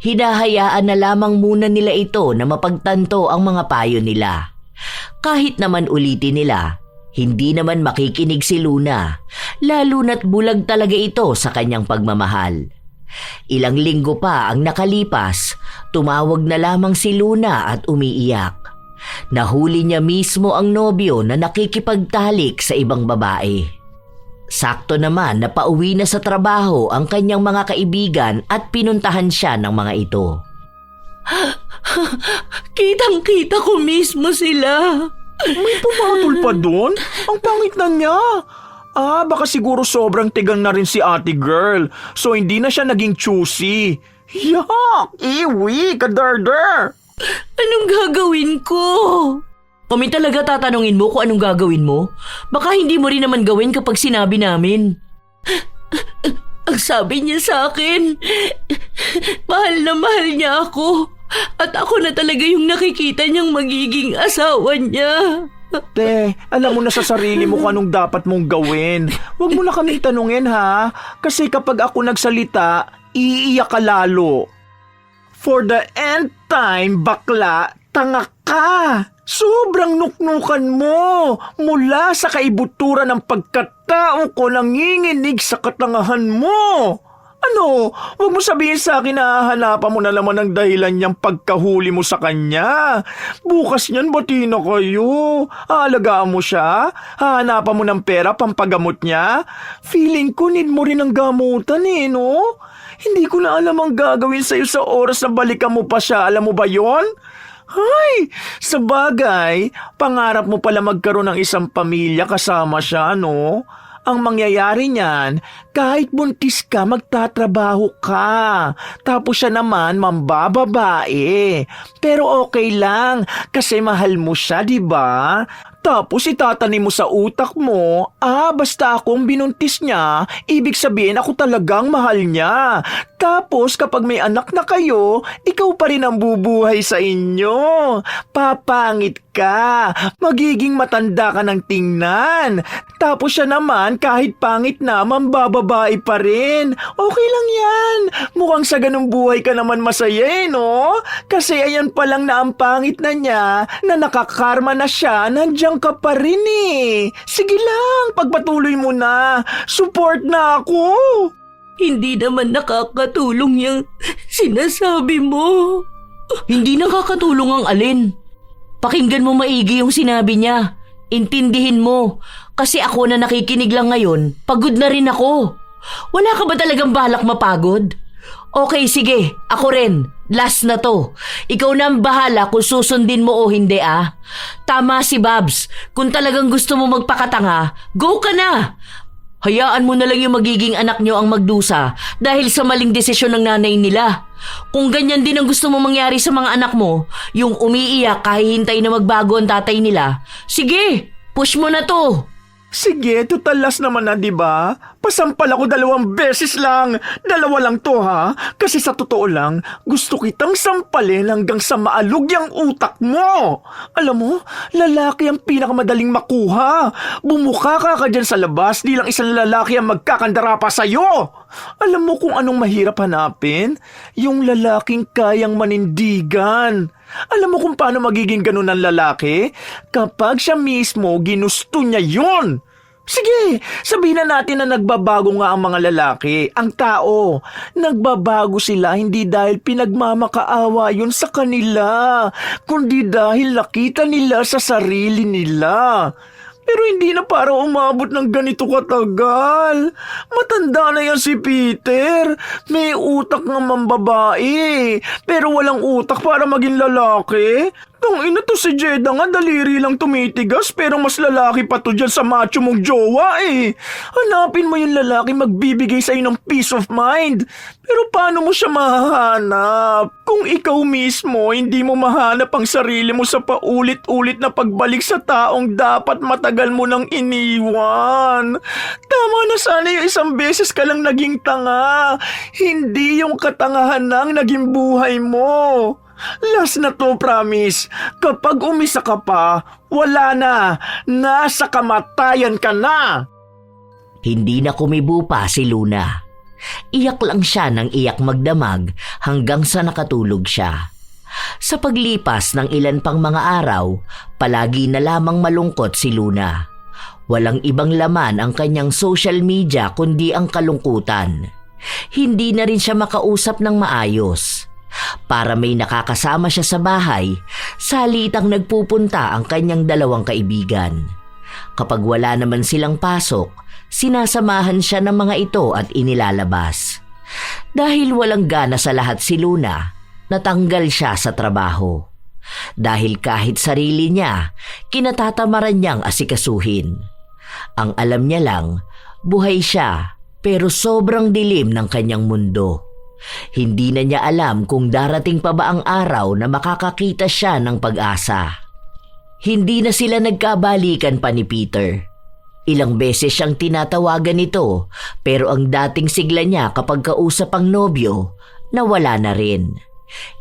[SPEAKER 1] Hinahayaan na lamang muna nila ito na mapagtanto ang mga payo nila. Kahit naman ulitin nila, hindi naman makikinig si Luna, lalo na't bulag talaga ito sa kanyang pagmamahal. Ilang linggo pa ang nakalipas, tumawag na lamang si Luna at umiiyak. Nahuli niya mismo ang nobyo na nakikipagtalik sa ibang babae. Sakto naman na pauwi na sa trabaho ang kanyang mga kaibigan at pinuntahan siya ng mga ito. Kitang-kita ko mismo sila.
[SPEAKER 2] May pumatol pa doon? Ang pangit na niya. Baka siguro sobrang tigang na rin si ate girl. So hindi na siya naging choosy. Yak! Iwi! Kadarder!
[SPEAKER 1] Anong gagawin ko? Kami talaga tatanungin mo kung anong gagawin mo? Baka hindi mo rin naman gawin kapag sinabi namin. Ang sabi niya sa akin, mahal na mahal niya ako. At ako na talaga yung nakikita niyang magiging asawa niya.
[SPEAKER 2] Te, alam mo na sa sarili mo kung anong dapat mong gawin. Huwag mo na kami tanungin ha. Kasi kapag ako nagsalita, iiyak ka lalo. For the end time, bakla, tanga ka. Sobrang nuknukan mo. Mula sa kaibuturan ng pagkatao ko nanginginig sa katangahan mo. Ano? Huwag mo sabihin sa akin na hahanapan mo na naman ang dahilan niyang pagkahuli mo sa kanya. Bukas niyan bati na kayo. Aalagaan mo siya? Hahanapan mo ng pera pampagamot niya? Feeling ko need mo rin ang gamutan no? Hindi ko na alam ang gagawin sa'yo sa oras na balikan mo pa siya. Alam mo ba yon? Ay, sa bagay, pangarap mo pala magkaroon ng isang pamilya kasama siya, no? Ang mangyayari niyan, kahit buntis ka, magtatrabaho ka. Tapos siya naman, mambababae. Pero okay lang, kasi mahal mo siya, di ba? Tapos itatanim mo sa utak mo, basta akong binuntis niya, ibig sabihin ako talagang mahal niya. Tapos kapag may anak na kayo, ikaw pa rin ang bubuhay sa inyo. Papangit ka, magiging matanda ka ng tingnan. Tapos siya naman kahit pangit na, mambababae pa rin. Okay lang yan. Mukhang sa ganung buhay ka naman masaya no? Kasi ayan pa lang na ang pangit na niya, na nakakarma na siya, nandiyan ka pa rin eh. Sige lang, pagpatuloy mo na. Support na ako.
[SPEAKER 3] Hindi naman nakakatulong yung sinasabi mo.
[SPEAKER 1] Hindi nakakatulong ang alin. Pakinggan mo maigi yung sinabi niya. Intindihin mo. Kasi ako na nakikinig lang ngayon, pagod na rin ako. Wala ka ba talagang balak mapagod? Okay, sige. Ako rin. Last na to. Ikaw na ang bahala kung susundin mo o hindi Tama si Babs. Kung talagang gusto mo magpakatanga, go ka na. Hayaan mo na lang yung magiging anak nyo ang magdusa dahil sa maling desisyon ng nanay nila. Kung ganyan din ang gusto mo mangyari sa mga anak mo, yung umiiyak kahihintay na magbago ang tatay nila, sige, push mo na to.
[SPEAKER 2] Sige, tutalas naman na, di ba? Pasampal ako 2 beses lang. 2 lang to, ha? Kasi sa totoo lang, gusto kitang sampalin hanggang sa maalog yung utak mo. Alam mo, lalaki ang pinakamadaling makuha. Bumuka ka dyan sa labas, di lang isang lalaki ang magkakandara pa sa'yo. Alam mo kung anong mahirap hanapin? Yung lalaking kayang manindigan. Alam mo kung paano magiging ganun ang lalaki? Kapag siya mismo ginusto niya yun. Sige, sabihin na natin na nagbabago nga ang mga lalaki, ang tao. Nagbabago sila hindi dahil pinagmamakaawa yun sa kanila, kundi dahil nakita nila sa sarili nila. Pero hindi na para umabot ng ganito katagal. Matanda na yan si Peter. May utak ng mambabae, pero walang utak para maging lalaki. Tangina to si Jeda nga, daliri lang tumitigas pero mas lalaki pa to dyan sa macho mong jowa eh. Hanapin mo yung lalaki magbibigay sa'yo ng peace of mind. Pero paano mo siya mahahanap? Kung ikaw mismo hindi mo mahanap ang sarili mo sa paulit-ulit na pagbalik sa taong dapat matagal mo nang iniwan. Tama na sana yung 1 beses ka lang naging tanga. Hindi yung katangahan nang naging buhay mo. Last na to, promise. Kapag umisa ka pa, wala na. Nasa kamatayan ka na.
[SPEAKER 1] Hindi na kumibo pa si Luna. Iyak lang siya ng iyak magdamag hanggang sa nakatulog siya. Sa paglipas ng ilan pang mga araw, palagi na lamang malungkot si Luna. Walang ibang laman ang kanyang social media kundi ang kalungkutan. Hindi na rin siya makausap ng maayos. Para may nakakasama siya sa bahay, salitang nagpupunta ang kanyang 2 kaibigan. Kapag wala naman silang pasok, sinasamahan siya ng mga ito at inilalabas. Dahil walang gana sa lahat si Luna, natanggal siya sa trabaho. Dahil kahit sarili niya, kinatatamaran niyang asikasuhin. Ang alam niya lang, buhay siya pero sobrang dilim ng kanyang mundo. Hindi na niya alam kung darating pa ba ang araw na makakakita siya ng pag-asa. Hindi na sila nagkabalikan pa ni Peter. Ilang beses siyang tinatawagan nito pero ang dating sigla niya kapag kausap ang nobyo, nawala na rin.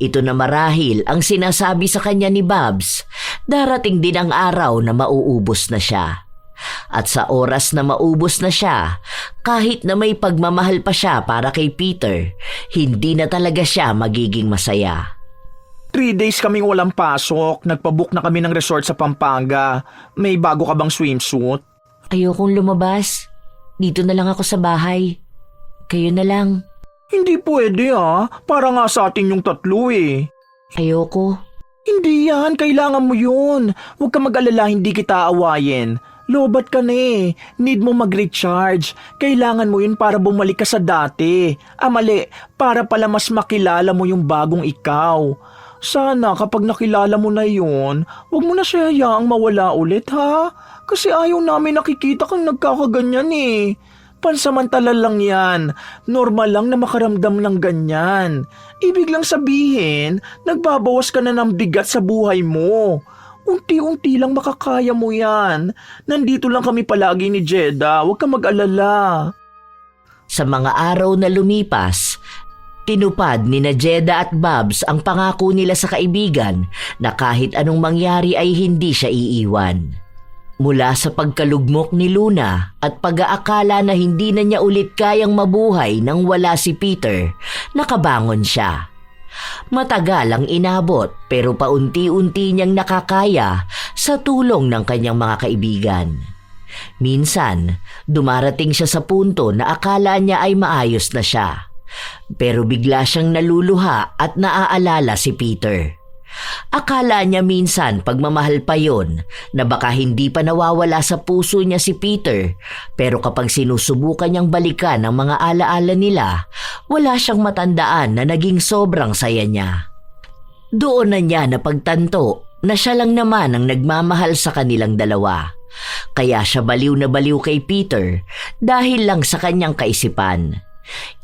[SPEAKER 1] Ito na marahil ang sinasabi sa kanya ni Babs, darating din ang araw na mauubos na siya. At sa oras na maubos na siya, kahit na may pagmamahal pa siya para kay Peter, hindi na talaga siya magiging masaya.
[SPEAKER 2] 3 days kaming walang pasok. Nagpabook na kami ng resort sa Pampanga. May bago ka bang swimsuit?
[SPEAKER 1] Ayokong lumabas. Dito na lang ako sa bahay. Kayo na lang.
[SPEAKER 2] Hindi pwede para nga sa atin yung 3 eh.
[SPEAKER 1] Ayoko.
[SPEAKER 2] Hindi yan, kailangan mo yun. Huwag ka mag-alala, hindi kita aawayin. Lobat ka na eh. Need mo mag-recharge. Kailangan mo yun para bumalik ka sa dati. Mali, para pala mas makilala mo yung bagong ikaw. Sana kapag nakilala mo na yun, huwag mo na siya hayaang mawala ulit ha. Kasi ayaw namin nakikita kang nagkakaganyan eh. Pansamantala lang yan. Normal lang na makaramdam ng ganyan. Ibig lang sabihin, nagbabawas ka na ng bigat sa buhay mo. Unti-unti lang makakaya mo yan. Nandito lang kami palagi ni Jeda. Huwag kang mag-alala.
[SPEAKER 1] Sa mga araw na lumipas, tinupad ni na Jeda at Babs ang pangako nila sa kaibigan na kahit anong mangyari ay hindi siya iiwan. Mula sa pagkalugmok ni Luna at pag-aakala na hindi na niya ulit kayang mabuhay nang wala si Peter, nakabangon siya. Matagal ang inabot pero paunti-unti niyang nakakaya sa tulong ng kanyang mga kaibigan. Minsan, dumarating siya sa punto na akala niya ay maayos na siya. Pero bigla siyang naluluha at naaalala si Peter. Akala niya minsan pagmamahal pa yon na baka hindi pa nawawala sa puso niya si Peter, pero kapag sinusubukan niyang balikan ang mga alaala nila, wala siyang matandaan na naging sobrang saya niya. Doon na niya napagtanto na siya lang naman ang nagmamahal sa kanilang dalawa. Kaya siya baliw na baliw kay Peter dahil lang sa kanyang kaisipan.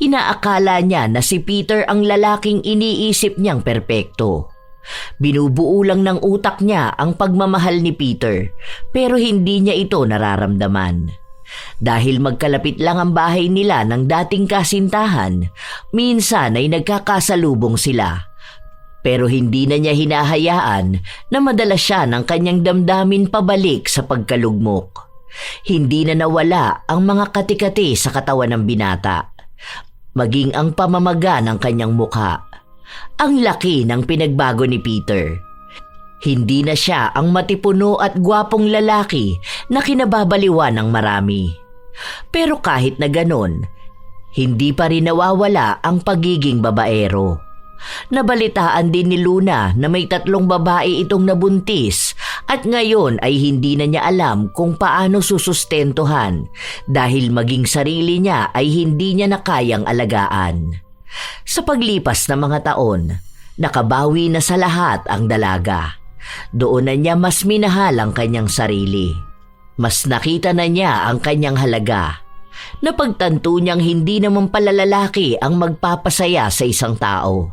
[SPEAKER 1] Inaakala niya na si Peter ang lalaking iniisip niyang perpekto. Binubuo lang ng utak niya ang pagmamahal ni Peter pero hindi niya ito nararamdaman. Dahil magkalapit lang ang bahay nila ng dating kasintahan, minsan ay nagkakasalubong sila. Pero hindi na niya hinahayaan na madala siya ng kanyang damdamin pabalik sa pagkalugmok. Hindi na nawala ang mga kati-kati sa katawan ng binata, maging ang pamamaga ng kanyang mukha. Ang laki ng pinagbago ni Peter. Hindi na siya ang matipuno at gwapong lalaki na kinababaliwan ng marami. Pero kahit na ganon, hindi pa rin nawawala ang pagiging babaero. Nabalitaan din ni Luna na may 3 babae itong nabuntis at ngayon ay hindi na niya alam kung paano susustentuhan dahil maging sarili niya ay hindi niya na kayang alagaan. Sa paglipas ng mga taon, nakabawi na sa lahat ang dalaga. Doon na niya mas minahal ang kanyang sarili. Mas nakita na niya ang kanyang halaga. Napagtanto niyang hindi naman pala lalaki ang magpapasaya sa isang tao.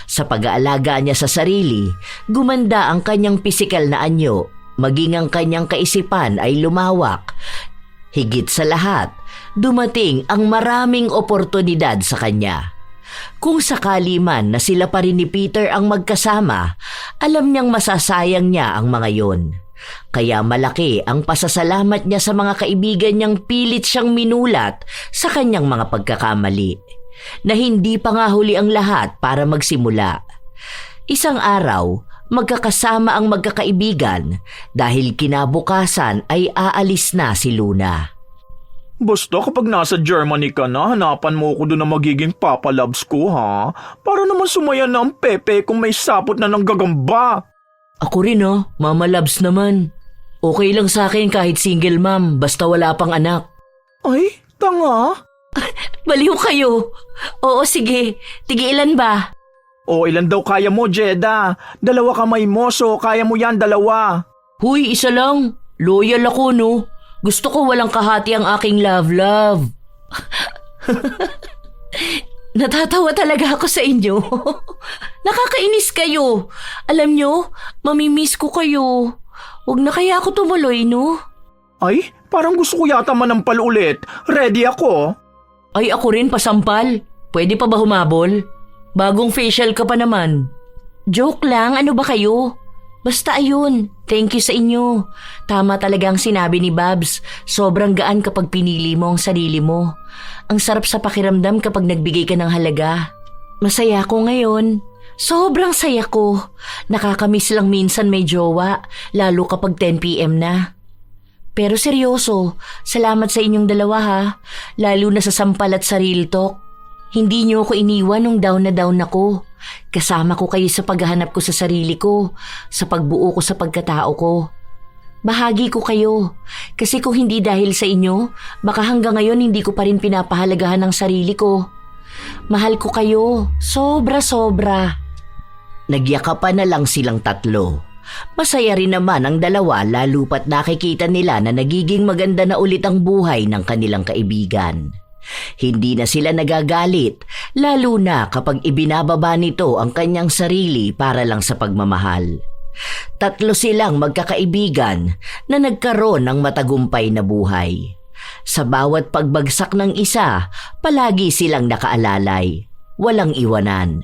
[SPEAKER 1] Sa pag-aalaga niya sa sarili, gumanda ang kanyang pisikal na anyo, maging ang kanyang kaisipan ay lumawak. Higit sa lahat, dumating ang maraming oportunidad sa kanya. Kung sakali man na sila pa rin ni Peter ang magkasama, alam niyang masasayang niya ang mga yon. Kaya malaki ang pasasalamat niya sa mga kaibigan niyang pilit siyang minulat sa kanyang mga pagkakamali, na hindi pa nga huli ang lahat para magsimula. Isang araw, magkakasama ang magkakaibigan dahil kinabukasan ay aalis na si Luna.
[SPEAKER 2] Basta kapag nasa Germany ka na, hanapan mo ako doon na magiging Papa Loves ko, ha? Para naman sumaya na ang Pepe kung may sapot na ng gagamba.
[SPEAKER 1] Ako rin Mama Loves naman. Okay lang sa akin kahit single mom, basta wala pang anak.
[SPEAKER 2] Ay, tanga.
[SPEAKER 1] Baliw kayo. Oo sige, tigilan ba?
[SPEAKER 2] O ilan daw kaya mo, Jeda? 2 kamay mo, so kaya mo yan 2.
[SPEAKER 1] Huy, isa lang. Loyal ako, no? Gusto ko walang kahati ang aking love. Natatawa talaga ako sa inyo. Nakakainis kayo. Alam nyo, mamimiss ko kayo. Huwag na kaya ako tumuloy, no?
[SPEAKER 2] Ay, parang gusto ko yata manampal ulit. Ready ako.
[SPEAKER 1] Ay, ako rin pasampal. Pwede pa ba humabol? Bagong facial ka pa naman. Joke lang, ano ba kayo? Basta ayun, thank you sa inyo. Tama talaga ang sinabi ni Babs. Sobrang gaan kapag pinili mo ang sarili mo. Ang sarap sa pakiramdam kapag nagbigay ka ng halaga. Masaya ko ngayon. Sobrang saya ko. Nakakamiss lang minsan may jowa, lalo kapag 10 PM na. Pero seryoso, salamat sa inyong dalawa ha. Lalo na sa sampal at sa real talk. Hindi niyo ako iniwan nung down na down ako. Kasama ko kayo sa paghahanap ko sa sarili ko, sa pagbuo ko sa pagkatao ko. Bahagi ko kayo, kasi kung hindi dahil sa inyo, baka hanggang ngayon hindi ko pa rin pinapahalagahan ang sarili ko. Mahal ko kayo, sobra-sobra. Nagyakapan na lang silang 3. Masaya rin naman ang 2 lalo pat nakikita nila na nagiging maganda na ulit ang buhay ng kanilang kaibigan. Hindi na sila nagagalit, lalo na kapag ibinababa nito ang kanyang sarili para lang sa pagmamahal. Tatlo silang magkakaibigan na nagkaroon ng matagumpay na buhay. Sa bawat pagbagsak ng isa, palagi silang nakaalalay. Walang iwanan.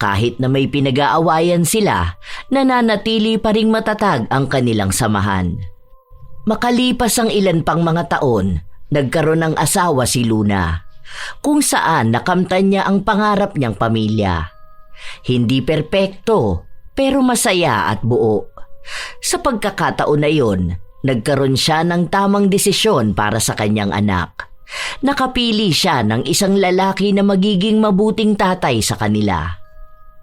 [SPEAKER 1] Kahit na may pinag-aawayan sila, nananatili pa ring matatag ang kanilang samahan. Makalipas ang ilan pang mga taon, nagkaroon ng asawa si Luna, kung saan nakamtan niya ang pangarap niyang pamilya. Hindi perpekto, pero masaya at buo. Sa pagkakataon na yon, nagkaroon siya ng tamang desisyon para sa kanyang anak. Nakapili siya ng isang lalaki na magiging mabuting tatay sa kanila.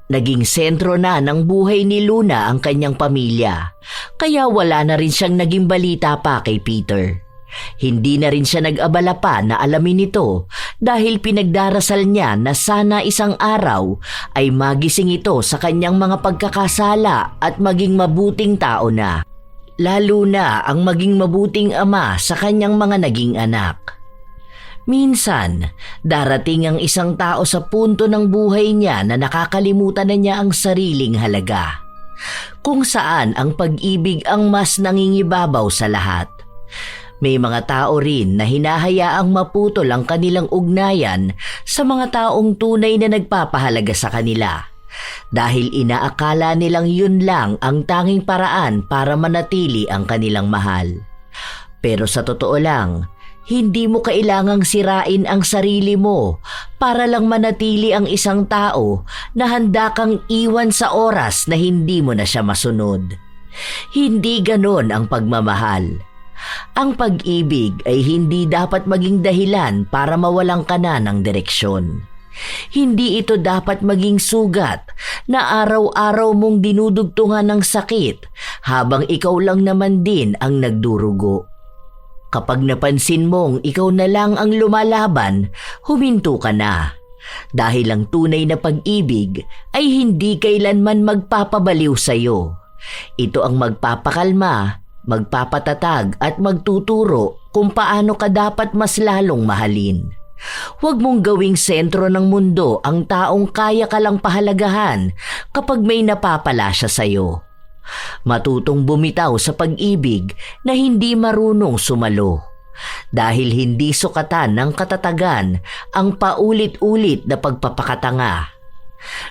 [SPEAKER 1] Naging sentro na ng buhay ni Luna ang kanyang pamilya, kaya wala na rin siyang naging balita pa kay Peter. Hindi na rin siya nag-abala pa na alamin ito dahil pinagdarasal niya na sana isang araw ay magising ito sa kanyang mga pagkakasala at maging mabuting tao na. Lalo na ang maging mabuting ama sa kanyang mga naging anak. Minsan, darating ang isang tao sa punto ng buhay niya na nakakalimutan na niya ang sariling halaga. Kung saan ang pag-ibig ang mas nangingibabaw sa lahat. May mga tao rin na hinahayaang maputol ang kanilang ugnayan sa mga taong tunay na nagpapahalaga sa kanila. Dahil inaakala nilang yun lang ang tanging paraan para manatili ang kanilang mahal. Pero sa totoo lang, hindi mo kailangang sirain ang sarili mo para lang manatili ang isang tao na handa kang iwan sa oras na hindi mo na siya masunod. Hindi ganon ang pagmamahal. Ang pag-ibig ay hindi dapat maging dahilan para mawalan ka na ng direksyon. Hindi ito dapat maging sugat na araw-araw mong dinudugtungan ng sakit habang ikaw lang naman din ang nagdurugo. Kapag napansin mong ikaw na lang ang lumalaban, huminto ka na. Dahil ang tunay na pag-ibig ay hindi kailanman magpapabaliw sa iyo. Ito ang magpapakalma, magpapatatag at magtuturo kung paano ka dapat mas lalong mahalin. Huwag mong gawing sentro ng mundo ang taong kaya ka lang pahalagahan kapag may napapala siya sa iyo. Matutong bumitaw sa pag-ibig na hindi marunong sumalo. Dahil hindi sukatan ng katatagan ang paulit-ulit na pagpapakatanga.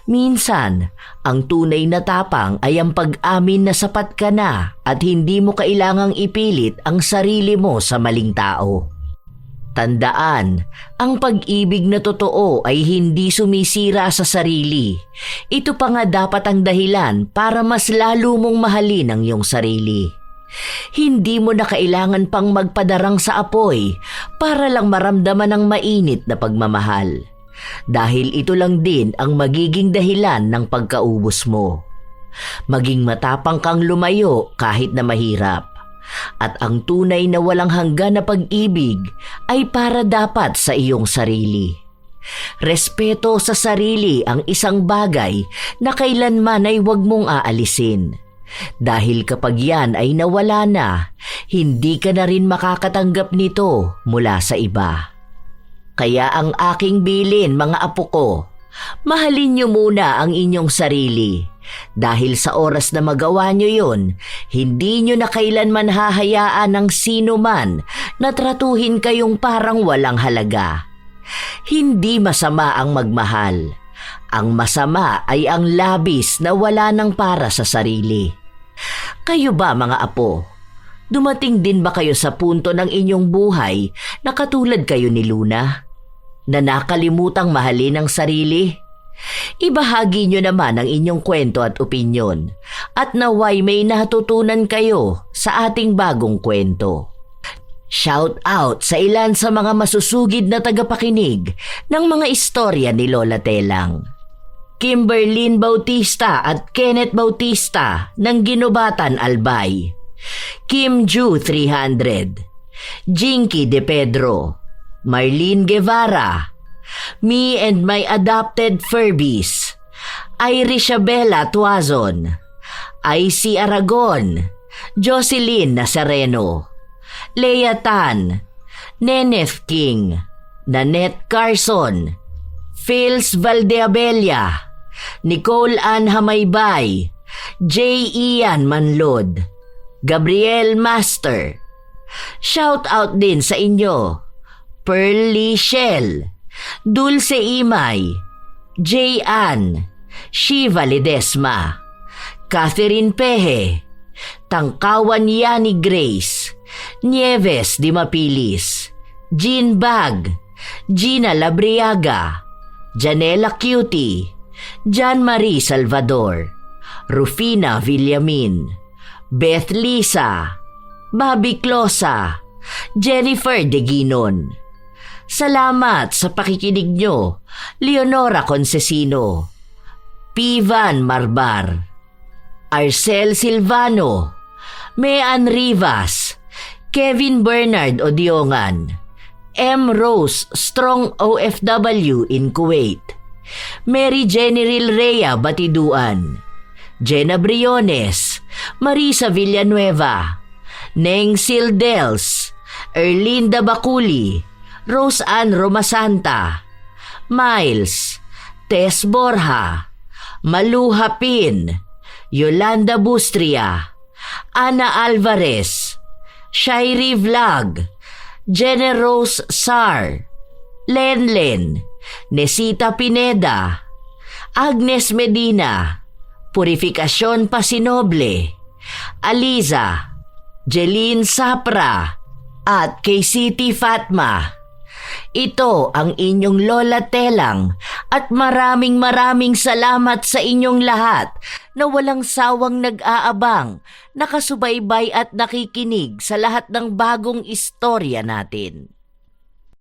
[SPEAKER 1] Minsan, ang tunay na tapang ay ang pag-amin na sapat ka na at hindi mo kailangang ipilit ang sarili mo sa maling tao. Tandaan, ang pag-ibig na totoo ay hindi sumisira sa sarili. Ito pa nga dapat ang dahilan para mas lalo mong mahalin ang iyong sarili. Hindi mo na kailangan pang magpadarang sa apoy para lang maramdaman ang mainit na pagmamahal. Dahil ito lang din ang magiging dahilan ng pagkaubos mo. Maging matapang kang lumayo kahit na mahirap. At ang tunay na walang hanggan na pag-ibig ay para dapat sa iyong sarili. Respeto sa sarili ang isang bagay na kailanman ay huwag mong aalisin. Dahil kapag yan ay nawala na, hindi ka na rin makakatanggap nito mula sa iba. Kaya ang aking bilin, mga apo ko, mahalin niyo muna ang inyong sarili. Dahil sa oras na magawa nyo yun, hindi nyo na kailanman hahayaan ng sino man na tratuhin kayong parang walang halaga. Hindi masama ang magmahal. Ang masama ay ang labis na wala ng para sa sarili. Kayo ba mga apo? Dumating din ba kayo sa punto ng inyong buhay na katulad kayo ni Luna? Na nakalimutang mahalin ang sarili? Ibahagi nyo naman ang inyong kwento at opinyon at naway may natutunan kayo sa ating bagong kwento. Shout out sa ilan sa mga masusugid na tagapakinig ng mga istorya ni Lola Telang. Kimberlyn Bautista at Kenneth Bautista ng Ginubatan, Albay. Kim Ju 300. Jinky De Pedro. Marlene Guevara. Me and my adopted Furbies. Irisabela Tuazon. IC Aragon. Jocelyn Nazareno. Lea Tan. Neneth King. Nanette Carson. Phils Valdeabella. Nicole Ann Hamaybay. J. Ian Manlod, Gabriel Master. Shout out din sa inyo, Pearl Lee Shell, Dulce Imay, J. Ann, Shiva Ledesma, Catherine Pehe, Tangkawan Yani Grace, Nieves Di Mapilis, Jean Bag, Gina Labriaga, Janela Cutie, Jan Marie Salvador, Rufina Villamin, Beth Lisa, Bobby Closa, Jennifer Deginon. Salamat sa pakikinig nyo, Leonora Concesino, Pivan Marbar, Arcel Silvano, Mean Rivas, Kevin Bernard Odiongan, M. Rose Strong OFW in Kuwait, Mary General Rhea Batiduan, Jenna Briones, Marisa Villanueva, Neng Sildels, Erlinda Baculi, Rose Ann Romasanta, Miles, Tess Borja, Malu Hapin, Yolanda Bustria, Ana Alvarez, Shairi Vlog, Generose Sar, Lenlen, Nesita Pineda, Agnes Medina, Purificacion Pasinoble, Aliza, Jeline Sapra, at kay City Fatma. Ito ang inyong Lola Telang at maraming salamat sa inyong lahat na walang sawang nag-aabang, nakasubaybay at nakikinig sa lahat ng bagong istorya natin.